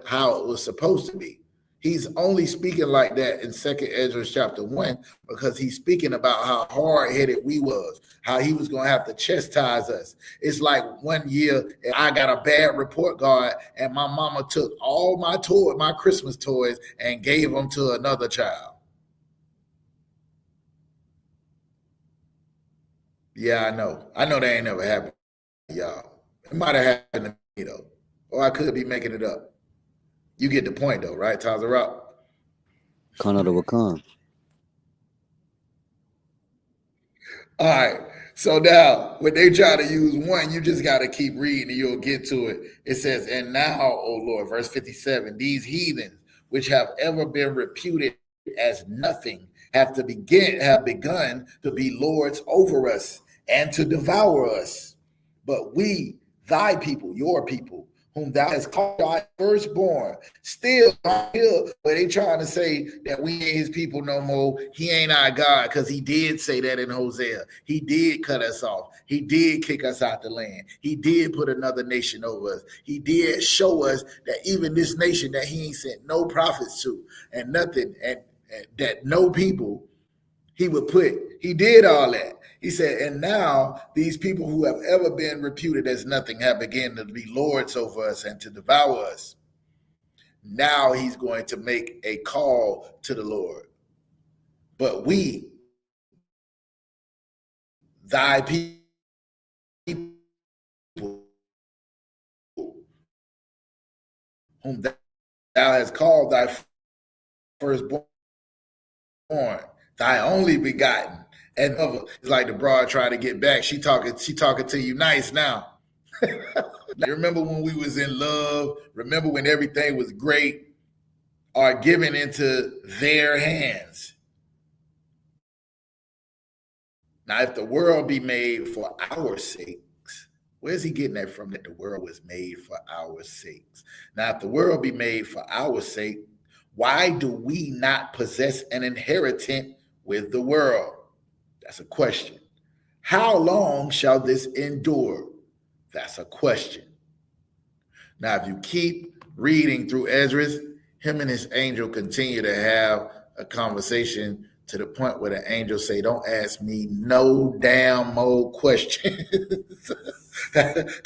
how it was supposed to be. He's only speaking like that in second Esdras chapter 1 because he's speaking about how hard-headed we was, how he was going to have to chastise us. It's like one year I got a bad report card and my mama took all my Christmas toys and gave them to another child. Yeah, I know. I know that ain't never happened to y'all. It might have happened to me, though. Or I could be making it up. You get the point, though, right, Tazarot? Khan of the Wakan. All right. So now, when they try to use one, you just got to keep reading and you'll get to it. It says, and now, O Lord, verse 57, these heathens, which have ever been reputed as nothing, have begun to be lords over us and to devour us. But we, thy people, your people, whom thou hast called thy firstborn, still here where they trying to say that we ain't his people no more. He ain't our God, because he did say that in Hosea. He did cut us off. He did kick us out the land. He did put another nation over us. He did show us that even this nation that he ain't sent no prophets to and nothing, and that no people he would put. He did all that. He said, and now these people who have ever been reputed as nothing have begun to be lords over us and to devour us. Now he's going to make a call to the Lord. But we, thy people, whom thou hast called thy firstborn, thy only begotten. And it's like the broad trying to get back. She talking to you nice now. Remember when we was in love? Remember when everything was great? Are given into their hands. Now, if the world be made for our sakes, where's he getting that from, that the world was made for our sakes? Now, if the world be made for our sake, why do we not possess an inheritance with the world? That's a question. How long shall this endure? That's a question. Now, if you keep reading through Ezra, him and his angel continue to have a conversation to the point where the angel say, don't ask me no damn more questions. that's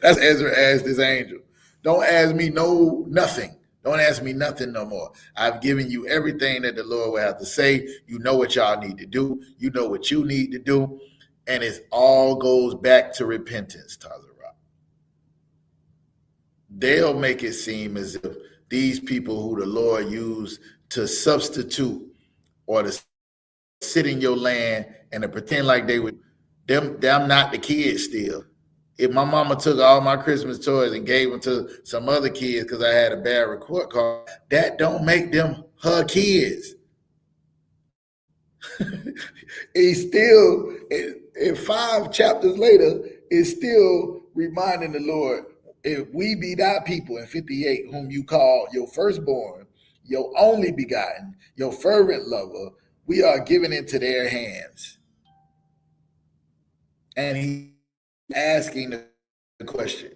Ezra asked his angel. Don't ask me nothing. Don't ask me nothing no more. I've given you everything that the Lord will have to say. You know what y'all need to do. You know what you need to do. And it all goes back to repentance, Tazarah. They'll make it seem as if these people who the Lord used to substitute or to sit in your land and to pretend like they would, them not the kids still. If my mama took all my Christmas toys and gave them to some other kids because I had a bad report card, that don't make them her kids. He's still, in 5 chapters later, is still reminding the Lord, if we be thy people in 58, whom you call your firstborn, your only begotten, your fervent lover, we are given into their hands. And he asking the question.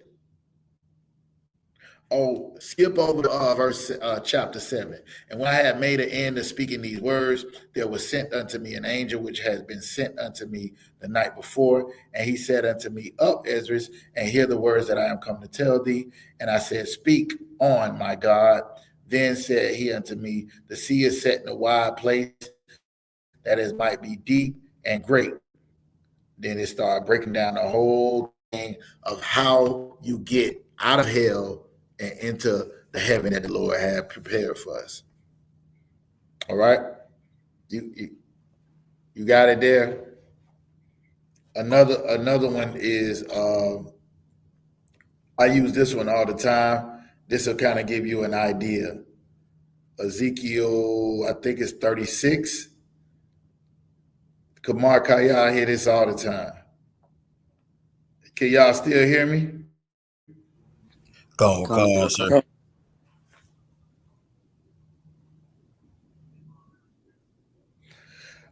Oh, skip over to verse chapter 7. And when I had made an end of speaking these words, there was sent unto me an angel which has been sent unto me the night before. And he said unto me, Up, Ezra, and hear the words that I am come to tell thee. And I said, Speak on, my God. Then said he unto me, The sea is set in a wide place, that is might be deep and great. Then it started breaking down the whole thing of how you get out of hell and into the heaven that the Lord had prepared for us. All right? You got it there? Another one is, I use this one all the time. This will kind of give you an idea. Ezekiel, I think it's 36. Kamar Kaya hear this all the time. Can y'all still hear me? Go on, sir.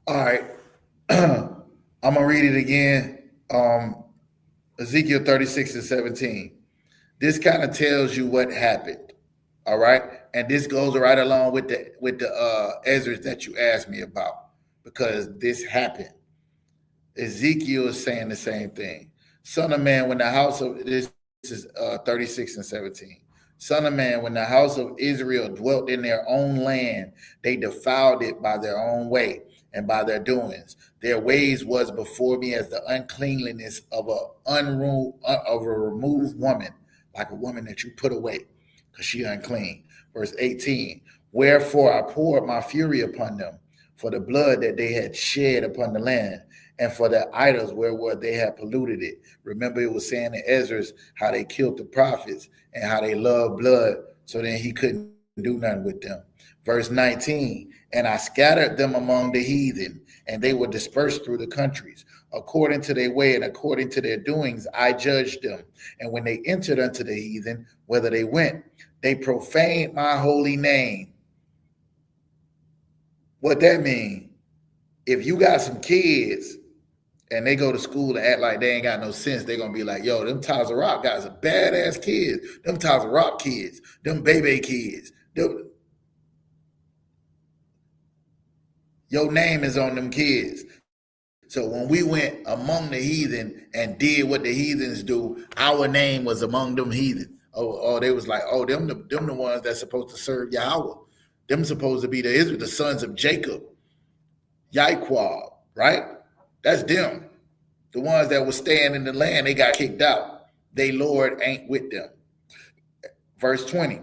All right. I'm going to read it again. Ezekiel 36 and 17. This kind of tells you what happened. All right. And this goes right along with the Ezra that you asked me about, because this happened. Ezekiel is saying the same thing. Son of man, when the house of this is 36 and 17. Son of man, when the house of Israel dwelt in their own land, they defiled it by their own way and by their doings. Their ways was before me as the uncleanliness of a removed woman, like a woman that you put away, because she unclean. Verse 18. Wherefore I poured my fury upon them for the blood that they had shed upon the land, and for their idols wherewith they had polluted it. Remember, it was saying in Ezra how they killed the prophets and how they loved blood, so then he couldn't do nothing with them. Verse 19, and I scattered them among the heathen, and they were dispersed through the countries. According to their way and according to their doings, I judged them. And when they entered unto the heathen, whether they went, they profaned my holy name. What that mean? If you got some kids and they go to school and act like they ain't got no sense, they're gonna be like, yo, them Taza Rock guys are badass kids. Them Taza Rock kids, them baby kids. Your name is on them kids. So when we went among the heathen and did what the heathens do, our name was among them heathen. Oh, they was like, oh, them the ones that's supposed to serve Yahweh. Them supposed to be the sons of Jacob, Yaiquab, right? That's them. The ones that were staying in the land, they got kicked out. They Lord ain't with them. Verse 20.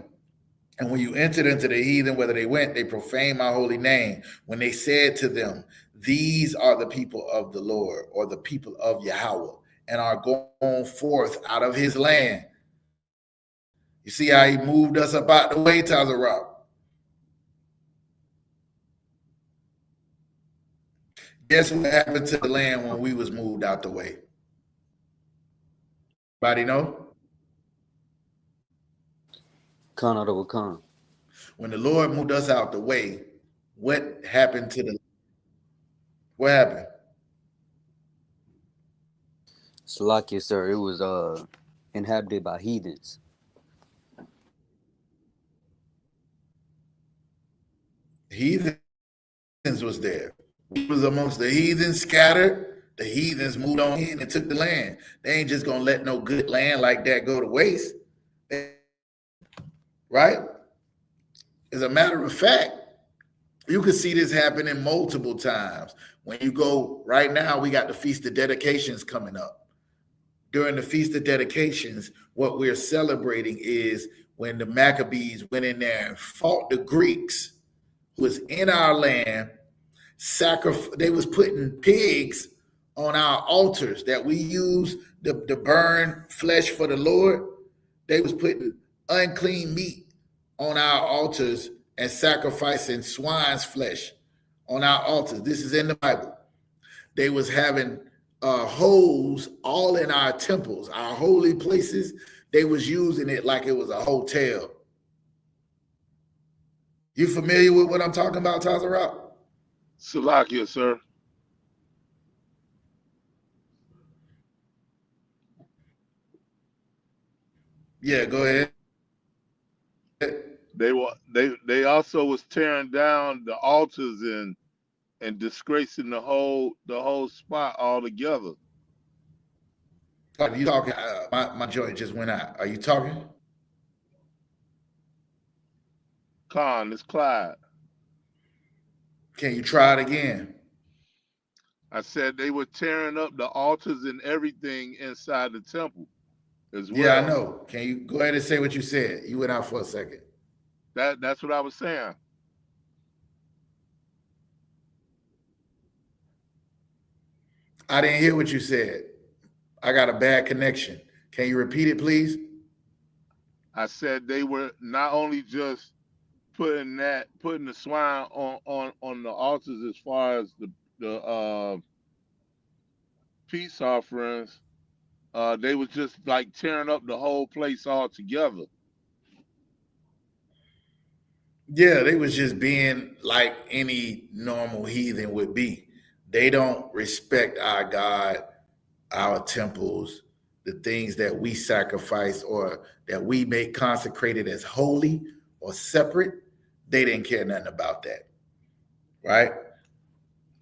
And when you entered into the heathen, whether they went, they profaned my holy name. When they said to them, these are the people of the Lord, or the people of Yahweh, and are going forth out of his land. You see how he moved us up out the way, Taza Rock. Guess what happened to the land when we was moved out the way? Anybody know? Khan out of a Khan. When the Lord moved us out the way, what happened to the? What happened? Salakia, sir, it was inhabited by heathens. Heathens was there. It was amongst the heathens scattered. The heathens moved on in and took the land. They ain't just gonna let no good land like that go to waste. Right? As a matter of fact, you can see this happening multiple times. When you go right now, we got the Feast of Dedications coming up. During the Feast of Dedications, what we're celebrating is when the Maccabees went in there and fought the Greeks who was in our land. They was putting pigs on our altars that we use to burn flesh for the Lord. They was putting unclean meat on our altars and sacrificing swine's flesh on our altars. This is in the Bible. They was having holes all in our temples, our holy places. They was using it like it was a hotel. You familiar with what I'm talking about, Taza Rock? Salakia, sir. Yeah, go ahead. They also was tearing down the altars and disgracing the whole spot altogether. Are you talking? My joint just went out. Are you talking? Khan, it's Clyde. Can you try it again? I said they were tearing up the altars and everything inside the temple as well. Yeah, I know. Can you go ahead and say what you said? You went out for a second. That's what I was saying. I didn't hear what you said. I got a bad connection. Can you repeat it, please? I said they were not only just putting the swine on the altars as far as the peace offerings, they was just like tearing up the whole place altogether. Yeah, they was just being like any normal heathen would be. They don't respect our God, our temples, the things that we sacrifice or that we make consecrated as holy or separate. They didn't care nothing about that, right?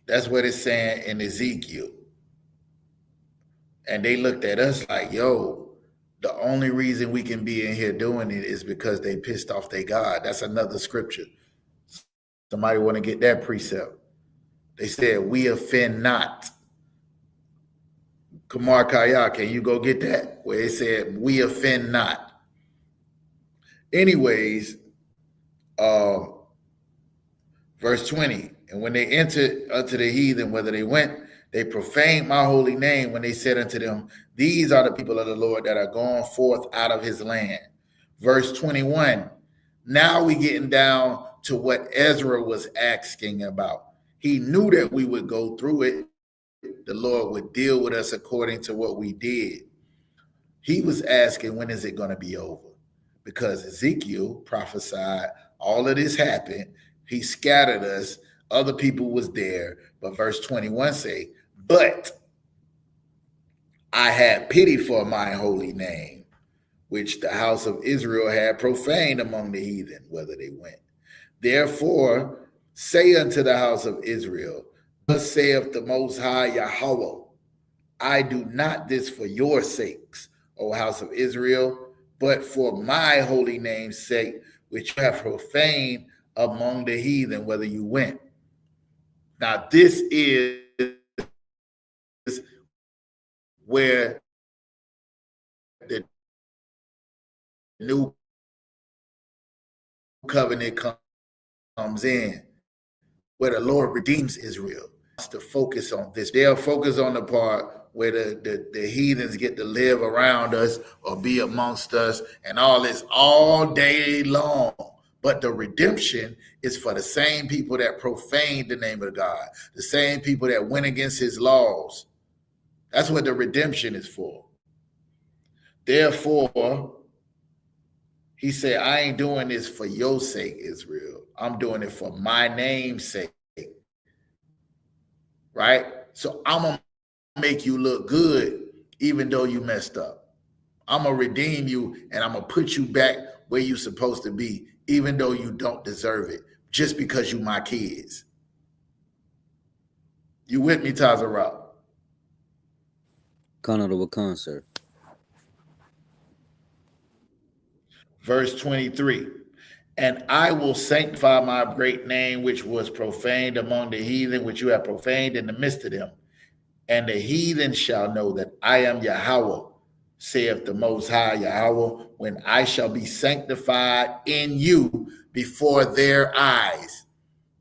That's what it's saying in Ezekiel. And they looked at us like, yo, the only reason we can be in here doing it is because they pissed off their God. That's another scripture. Somebody want to get that precept. They said, we offend not. Kamar Kaya, can you go get that? Where it said, we offend not. Anyways, verse 20, and when they entered unto the heathen, whether they went, they profaned my holy name when they said unto them, these are the people of the Lord that are going forth out of his land. Verse 21, Now we getting down to what Ezra was asking about. He knew that we would go through it. The Lord would deal with us according to what we did. He was asking, when is it going to be over? Because Ezekiel prophesied all of this happened. He scattered us. Other people was there. But verse 21 say, but I had pity for my holy name, which the house of Israel had profaned among the heathen, whether they went. Therefore, say unto the house of Israel, thus saith the Most High Yahweh, I do not this for your sakes, O house of Israel, but for my holy name's sake, which you have profaned among the heathen, whether you went. Now, this is where the new covenant comes in, where the Lord redeems Israel. To focus on this. They'll focus on the part where the heathens get to live around us or be amongst us and all this all day long. But the redemption is for the same people that profaned the name of God, the same people that went against his laws. That's what the redemption is for. Therefore, he said, I ain't doing this for your sake, Israel. I'm doing it for my name's sake. Right? So I'm going to make you look good even though you messed up. I'm going to redeem you and I'm going to put you back where you're supposed to be even though you don't deserve it just because you my kids. You with me, Tazarah? Canada Wakan, sir. Verse 23. And I will sanctify my great name, which was profaned among the heathen, which you have profaned in the midst of them. And the heathen shall know that I am Yahweh, saith the Most High Yahweh, when I shall be sanctified in you before their eyes.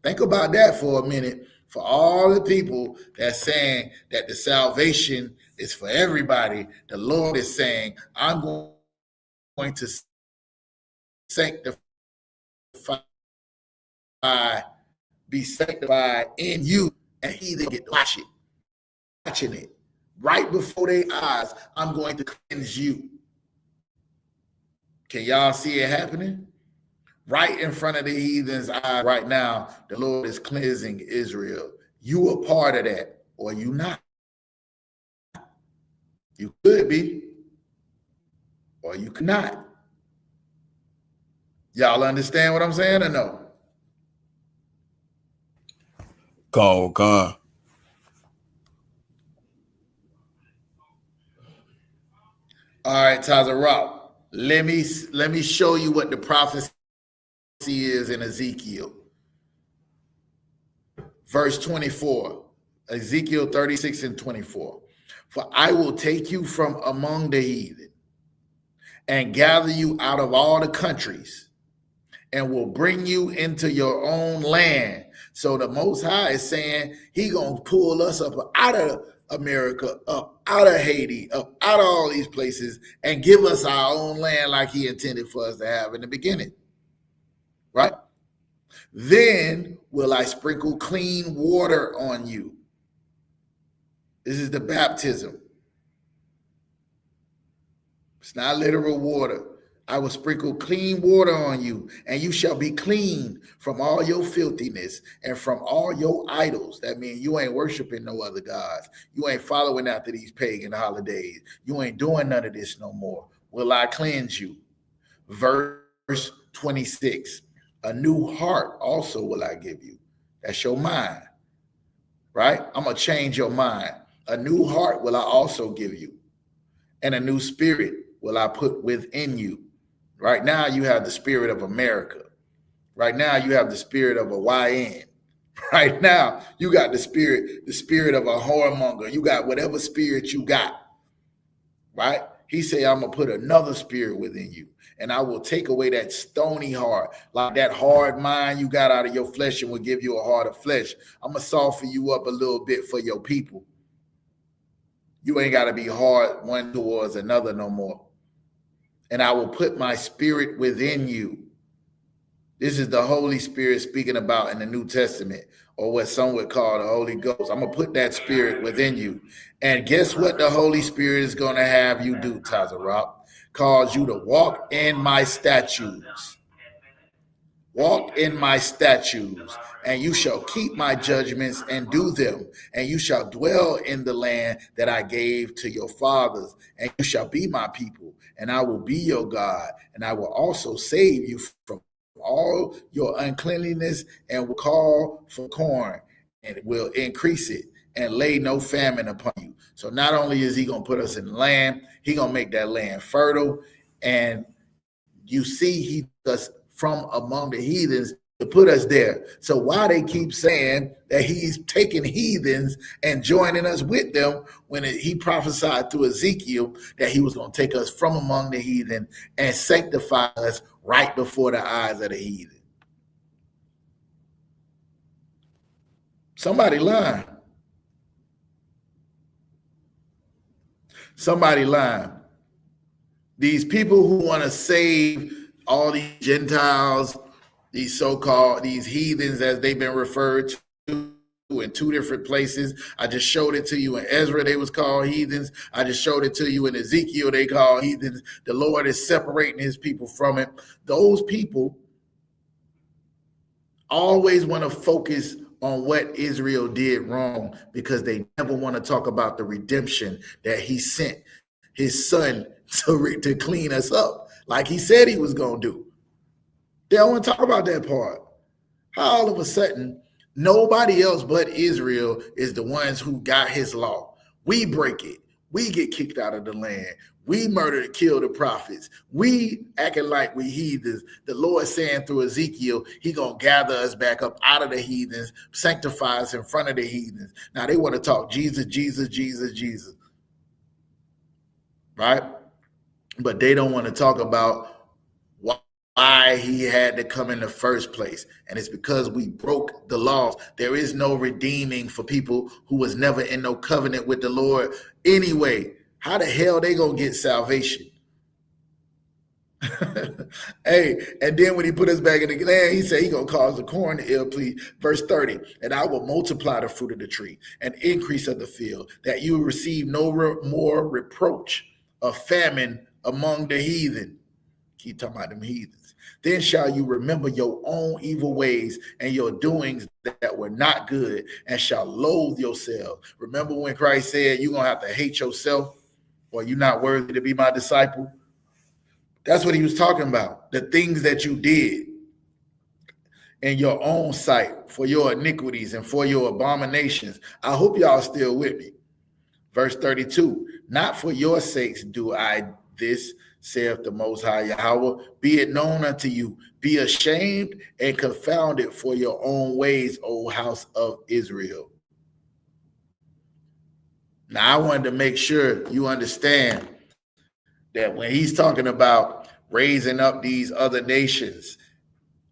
Think about that for a minute. For all the people that's saying that the salvation is for everybody, the Lord is saying, I'm going to sanctify, be sanctified in you, and heathen get to watching it right before their eyes. I'm going to cleanse you. Can y'all see it happening? Right in front of the heathen's eyes right now, the Lord is cleansing Israel. You a part of that, or you not. You could be, or you could not. Y'all understand what I'm saying or no? Go. All right, Tazarah, let me show you what the prophecy is in Ezekiel. Verse 24, Ezekiel 36 and 24. For I will take you from among the heathen and gather you out of all the countries and will bring you into your own land. So the Most High is saying he gonna pull us up out of America, up out of Haiti, up out of all these places and give us our own land like he intended for us to have in the beginning, right? Then will I sprinkle clean water on you. This is the baptism. It's not literal water. I will sprinkle clean water on you, and you shall be clean from all your filthiness and from all your idols. That means you ain't worshiping no other gods. You ain't following after these pagan holidays. You ain't doing none of this no more. Will I cleanse you? Verse 26. A new heart also will I give you. That's your mind, right? I'm going to change your mind. A new heart will I also give you, and a new spirit will I put within you. Right now, you have the spirit of America. Right now, you have the spirit of a YN. Right now, you got the spirit of a whoremonger. You got whatever spirit you got, right? He said, I'm going to put another spirit within you, and I will take away that stony heart, like that hard mind you got out of your flesh, and will give you a heart of flesh. I'm going to soften you up a little bit for your people. You ain't got to be hard one towards another no more. And I will put my spirit within you. This is the Holy Spirit speaking about in the New Testament, or what some would call the Holy Ghost. I'm going to put that spirit within you. And guess what the Holy Spirit is going to have you do, Tazarop? Cause you to walk in my statutes. Walk in my statutes, and you shall keep my judgments and do them, and you shall dwell in the land that I gave to your fathers, and you shall be my people, and I will be your God, and I will also save you from all your uncleanliness, and will call for corn, and will increase it, and lay no famine upon you. So not only is he going to put us in the land, he going to make that land fertile, and you see he does from among the heathens to put us there. So why they keep saying that he's taking heathens and joining us with them when he prophesied through Ezekiel that he was going to take us from among the heathen and sanctify us right before the eyes of the heathen? Somebody lying. Somebody lying. These people who want to save all these Gentiles, these so-called, these heathens as they've been referred to in two different places. I just showed it to you in Ezra, they was called heathens. I just showed it to you in Ezekiel, they called heathens. The Lord is separating his people from it. Those people always want to focus on what Israel did wrong because they never want to talk about the redemption that he sent his son to clean us up like he said he was going to do. They don't want to talk about that part. How all of a sudden, nobody else but Israel is the ones who got his law. We break it. We get kicked out of the land. We murder and kill the prophets. We acting like we heathens. The Lord saying through Ezekiel, he going to gather us back up out of the heathens, sanctify us in front of the heathens. Now they want to talk Jesus, Jesus, Jesus, Jesus. Right? But they don't want to talk about why he had to come in the first place. And it's because we broke the laws. There is no redeeming for people who was never in no covenant with the Lord anyway. How the hell they gonna get salvation? Hey, and then when he put us back in the land, he said he gonna cause the corn to ill please. Verse 30, and I will multiply the fruit of the tree and increase of the field, that you will receive no more reproach of famine among the heathen. Keep talking about them heathens. Then shall you remember your own evil ways and your doings that were not good, and shall loathe yourself. Remember when Christ said you're going to have to hate yourself or you're not worthy to be my disciple? That's what he was talking about. The things that you did in your own sight for your iniquities and for your abominations. I hope y'all still with me. Verse 32, not for your sakes do I this, saith the Most High Yahweh, be it known unto you, be ashamed and confounded for your own ways, O house of Israel. Now, I wanted to make sure you understand that when he's talking about raising up these other nations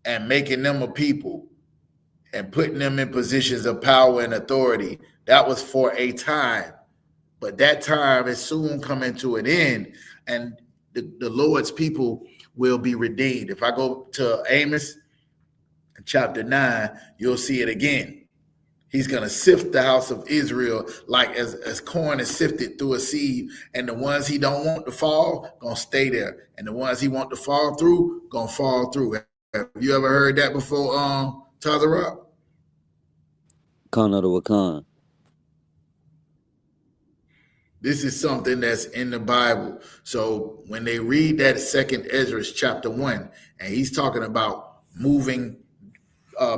and making them a people and putting them in positions of power and authority, that was for a time. But that time is soon coming to an end, and the Lord's people will be redeemed. If I go to Amos chapter 9, you'll see it again. He's going to sift the house of Israel like as corn is sifted through a sieve, and the ones he don't want to fall, going to stay there. And the ones he want to fall through, going to fall through. Have you ever heard that before, Tazarop? Khan of the Wakan. This is something that's in the Bible. So when they read that second Ezra chapter 1, and he's talking about moving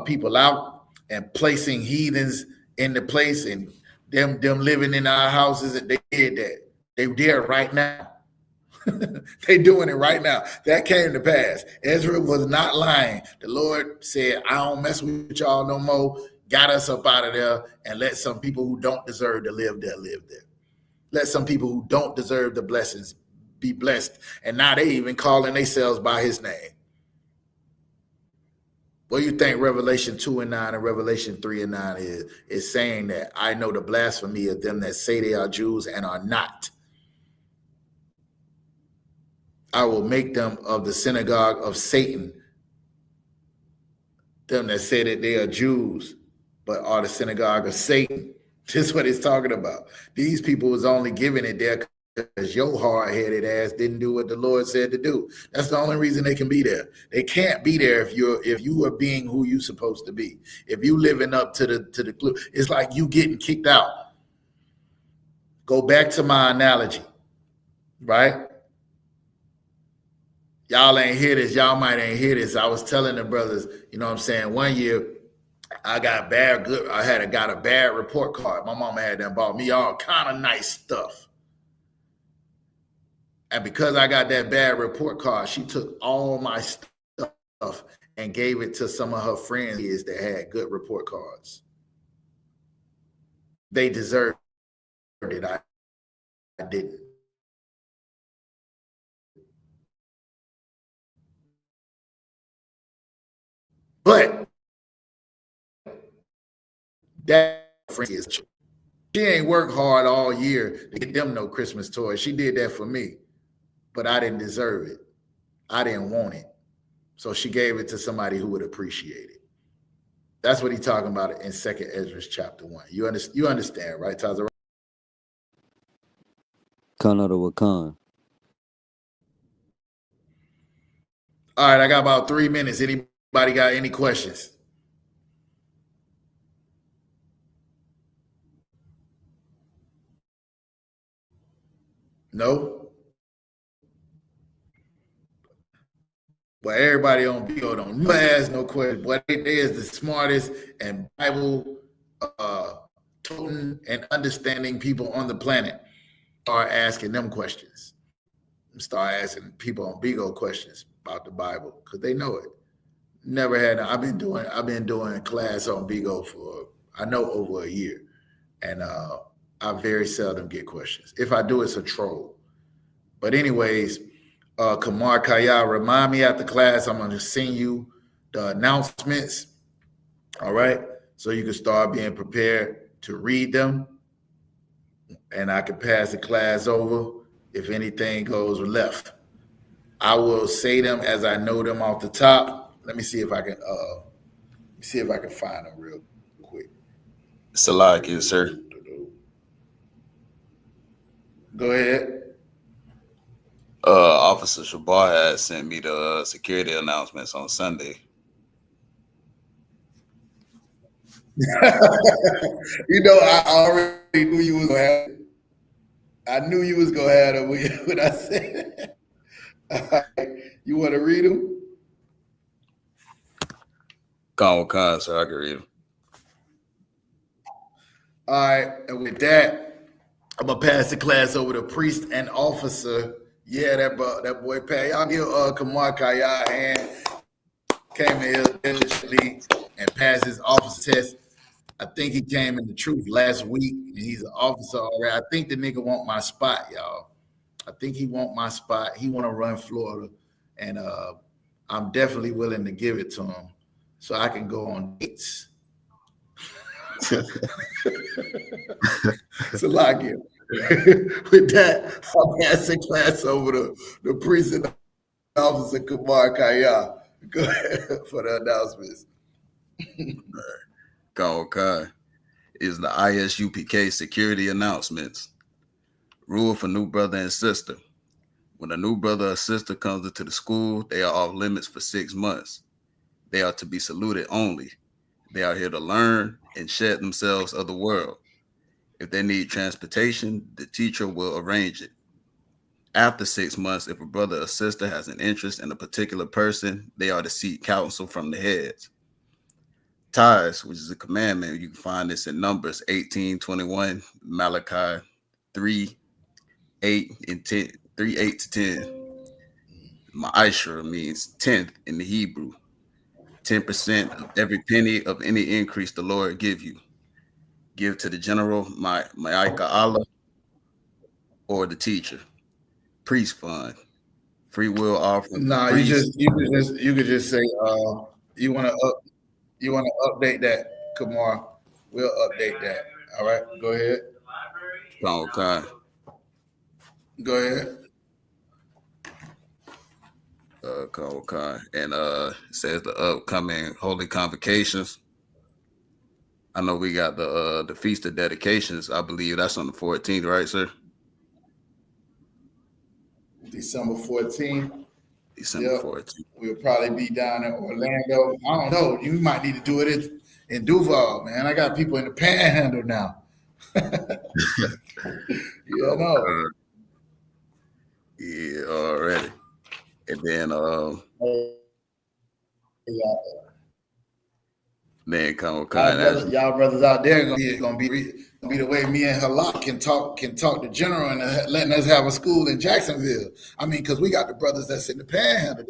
people out and placing heathens in the place and them living in our houses, and they did that. They're there right now. They doing it right now. That came to pass. Ezra was not lying. The Lord said, I don't mess with y'all no more. Got us up out of there and let some people who don't deserve to live there live there. Let some people who don't deserve the blessings be blessed. And now they even calling themselves by his name. What do you think Revelation 2:9 and Revelation 3:9 is? It's saying that I know the blasphemy of them that say they are Jews and are not. I will make them of the synagogue of Satan, them that say that they are Jews, but are the synagogue of Satan. Just what it's talking about. These people was only giving it there because your hard-headed ass didn't do what the Lord said to do. That's the only reason they can be there. They can't be there if you are being who you supposed to be. If you living up to the clue, it's like you getting kicked out. Go back to my analogy, right? Y'all ain't hear this. Y'all might ain't hear this. I was telling the brothers, you know what I'm saying? One year, I got a bad report card. My mama had done bought me all kind of nice stuff. And because I got that bad report card, she took all my stuff and gave it to some of her friends that had good report cards. They deserved it. I didn't. But that friend is true. She ain't worked hard all year to get them no Christmas toys. She did that for me, but I didn't deserve it. I didn't want it. So she gave it to somebody who would appreciate it. That's what he's talking about in 2nd Ezra chapter 1. You understand, right, Taza? Khan of the Wakan. All right, I got about 3 minutes. Anybody got any questions? No? But everybody on Bigo don't ask no questions. But they is the smartest and Bible toting and understanding people on the planet. Start asking them questions. Start asking people on Bigo questions about the Bible because they know it. Never had. I've been doing class on Bigo for over a year, and I very seldom get questions. If I do, it's a troll. But anyways, Kamar Kaya, remind me after class. I'm going to send you the announcements. All right, so you can start being prepared to read them, and I can pass the class over if anything goes left. I will say them as I know them off the top. Let me see if I can find them real quick. Salaki, sir. Go ahead. Officer Shabar had sent me the security announcements on Sunday. I already knew you was gonna have it. I knew you was gonna have it when I said it. You want to read them? Con, so I can read them. All right, and with that, I'm gonna pass the class over to priest and officer. Yeah, that boy Pat. Y'all give Kamar Kaya a hand. Came in here diligently and passed his officer test. I think he came in the truth last week, and he's an officer already. I think the nigga want my spot, y'all. I think he want my spot. He want to run Florida, and I'm definitely willing to give it to him so I can go on dates. It's a lot here. With that, I'll pass the class over to the priest and officer Kamar Kaya. Go ahead for the announcements. Con is the ISUPK security announcements. Rule for new brother and sister. When a new brother or sister comes into the school, they are off limits for 6 months. They are to be saluted only. They are here to learn and shed themselves of the world. If they need transportation, the teacher will arrange it. After 6 months, if a brother or sister has an interest in a particular person, they are to seek counsel from the heads. Ties, which is a commandment, you can find this in Numbers 18:21, Malachi 3:8 and 10, 3:8 to 10. Ma'ashra means 10th in the Hebrew. 10% of every penny of any increase the Lord give you. Give to the general, Ma'aika Allah, or the teacher. Priest fund, free will offering. Nah, you could just say you want to update that, Kamar. We'll update that. All right, go ahead. Okay. Go ahead. Okay. And it says the upcoming holy convocations. I know we got the Feast of Dedications. I believe that's on the 14th, right, sir? December 14th. December Yep. 14th. We'll probably be down in Orlando. I don't know. You might need to do it in Duval, man. I got people in the Panhandle now. Yeah, no. Yeah, already. And then then come y'all brothers out there gonna be the way me and Halak can talk to General and letting us have a school in Jacksonville. I mean, because we got the brothers that's in the Panhandle.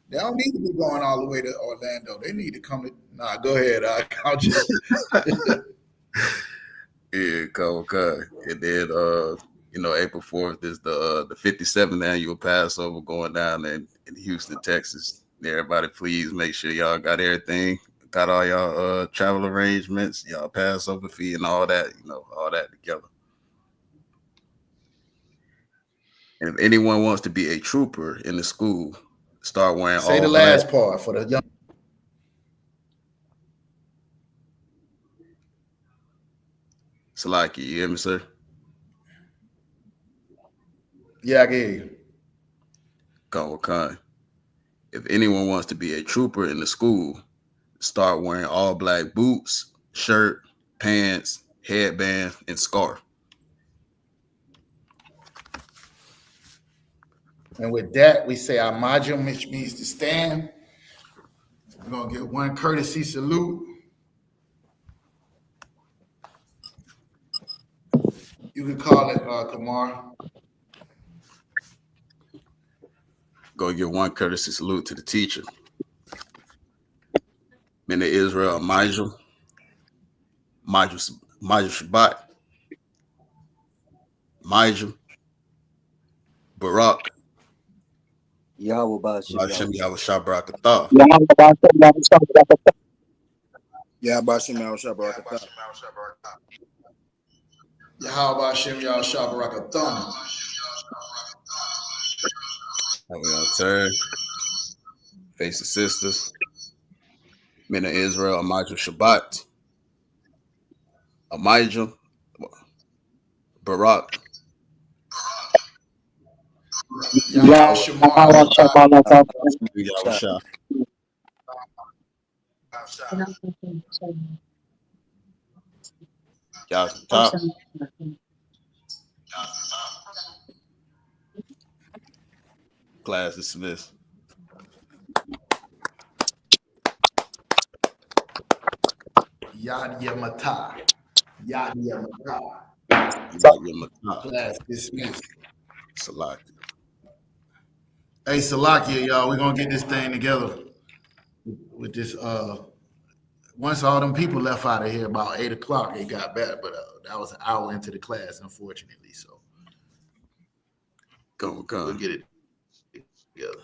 They don't need to be going all the way to Orlando. They need to come to. Nah, go ahead. I'll just. Yeah, okay. And then April 4th is the 57th annual Passover going down in Houston, Texas. Everybody, please make sure y'all got everything, got all y'all travel arrangements, y'all Passover fee, and all that, all that together. And if anyone wants to be a trooper in the school, start wearing Say all the black. last part for the young. Salaki, you hear me, sir? Yeah, I get you. Wakan. If anyone wants to be a trooper in the school, start wearing all black boots, shirt, pants, headband, and scarf. And with that, we say our module, which means to stand. We're gonna get one courtesy salute. You can call it, Kamar. Go give one courtesy salute to the teacher. Men of Israel, Majel Shabbat, Majel, Barak, Yahweh Ba'ashem Hashem Yahweh. Yahweh Shabrakatah. Yeah, Bashim Al Shabbat. Yahweh Shem Yah Shabbarakathon. We're gonna turn, face the sisters. Men of Israel, Majel Shabbat, Amijah, Barak, Yeah, Yahusha. Top. Class dismissed. Yad Yamata. Yad Yamata. Class dismissed. Salaki. Hey, Salakia, y'all, we're gonna get this thing together with this. Once all them people left out of here about 8 o'clock, it got better, but that was an hour into the class, unfortunately. So we'll get it together.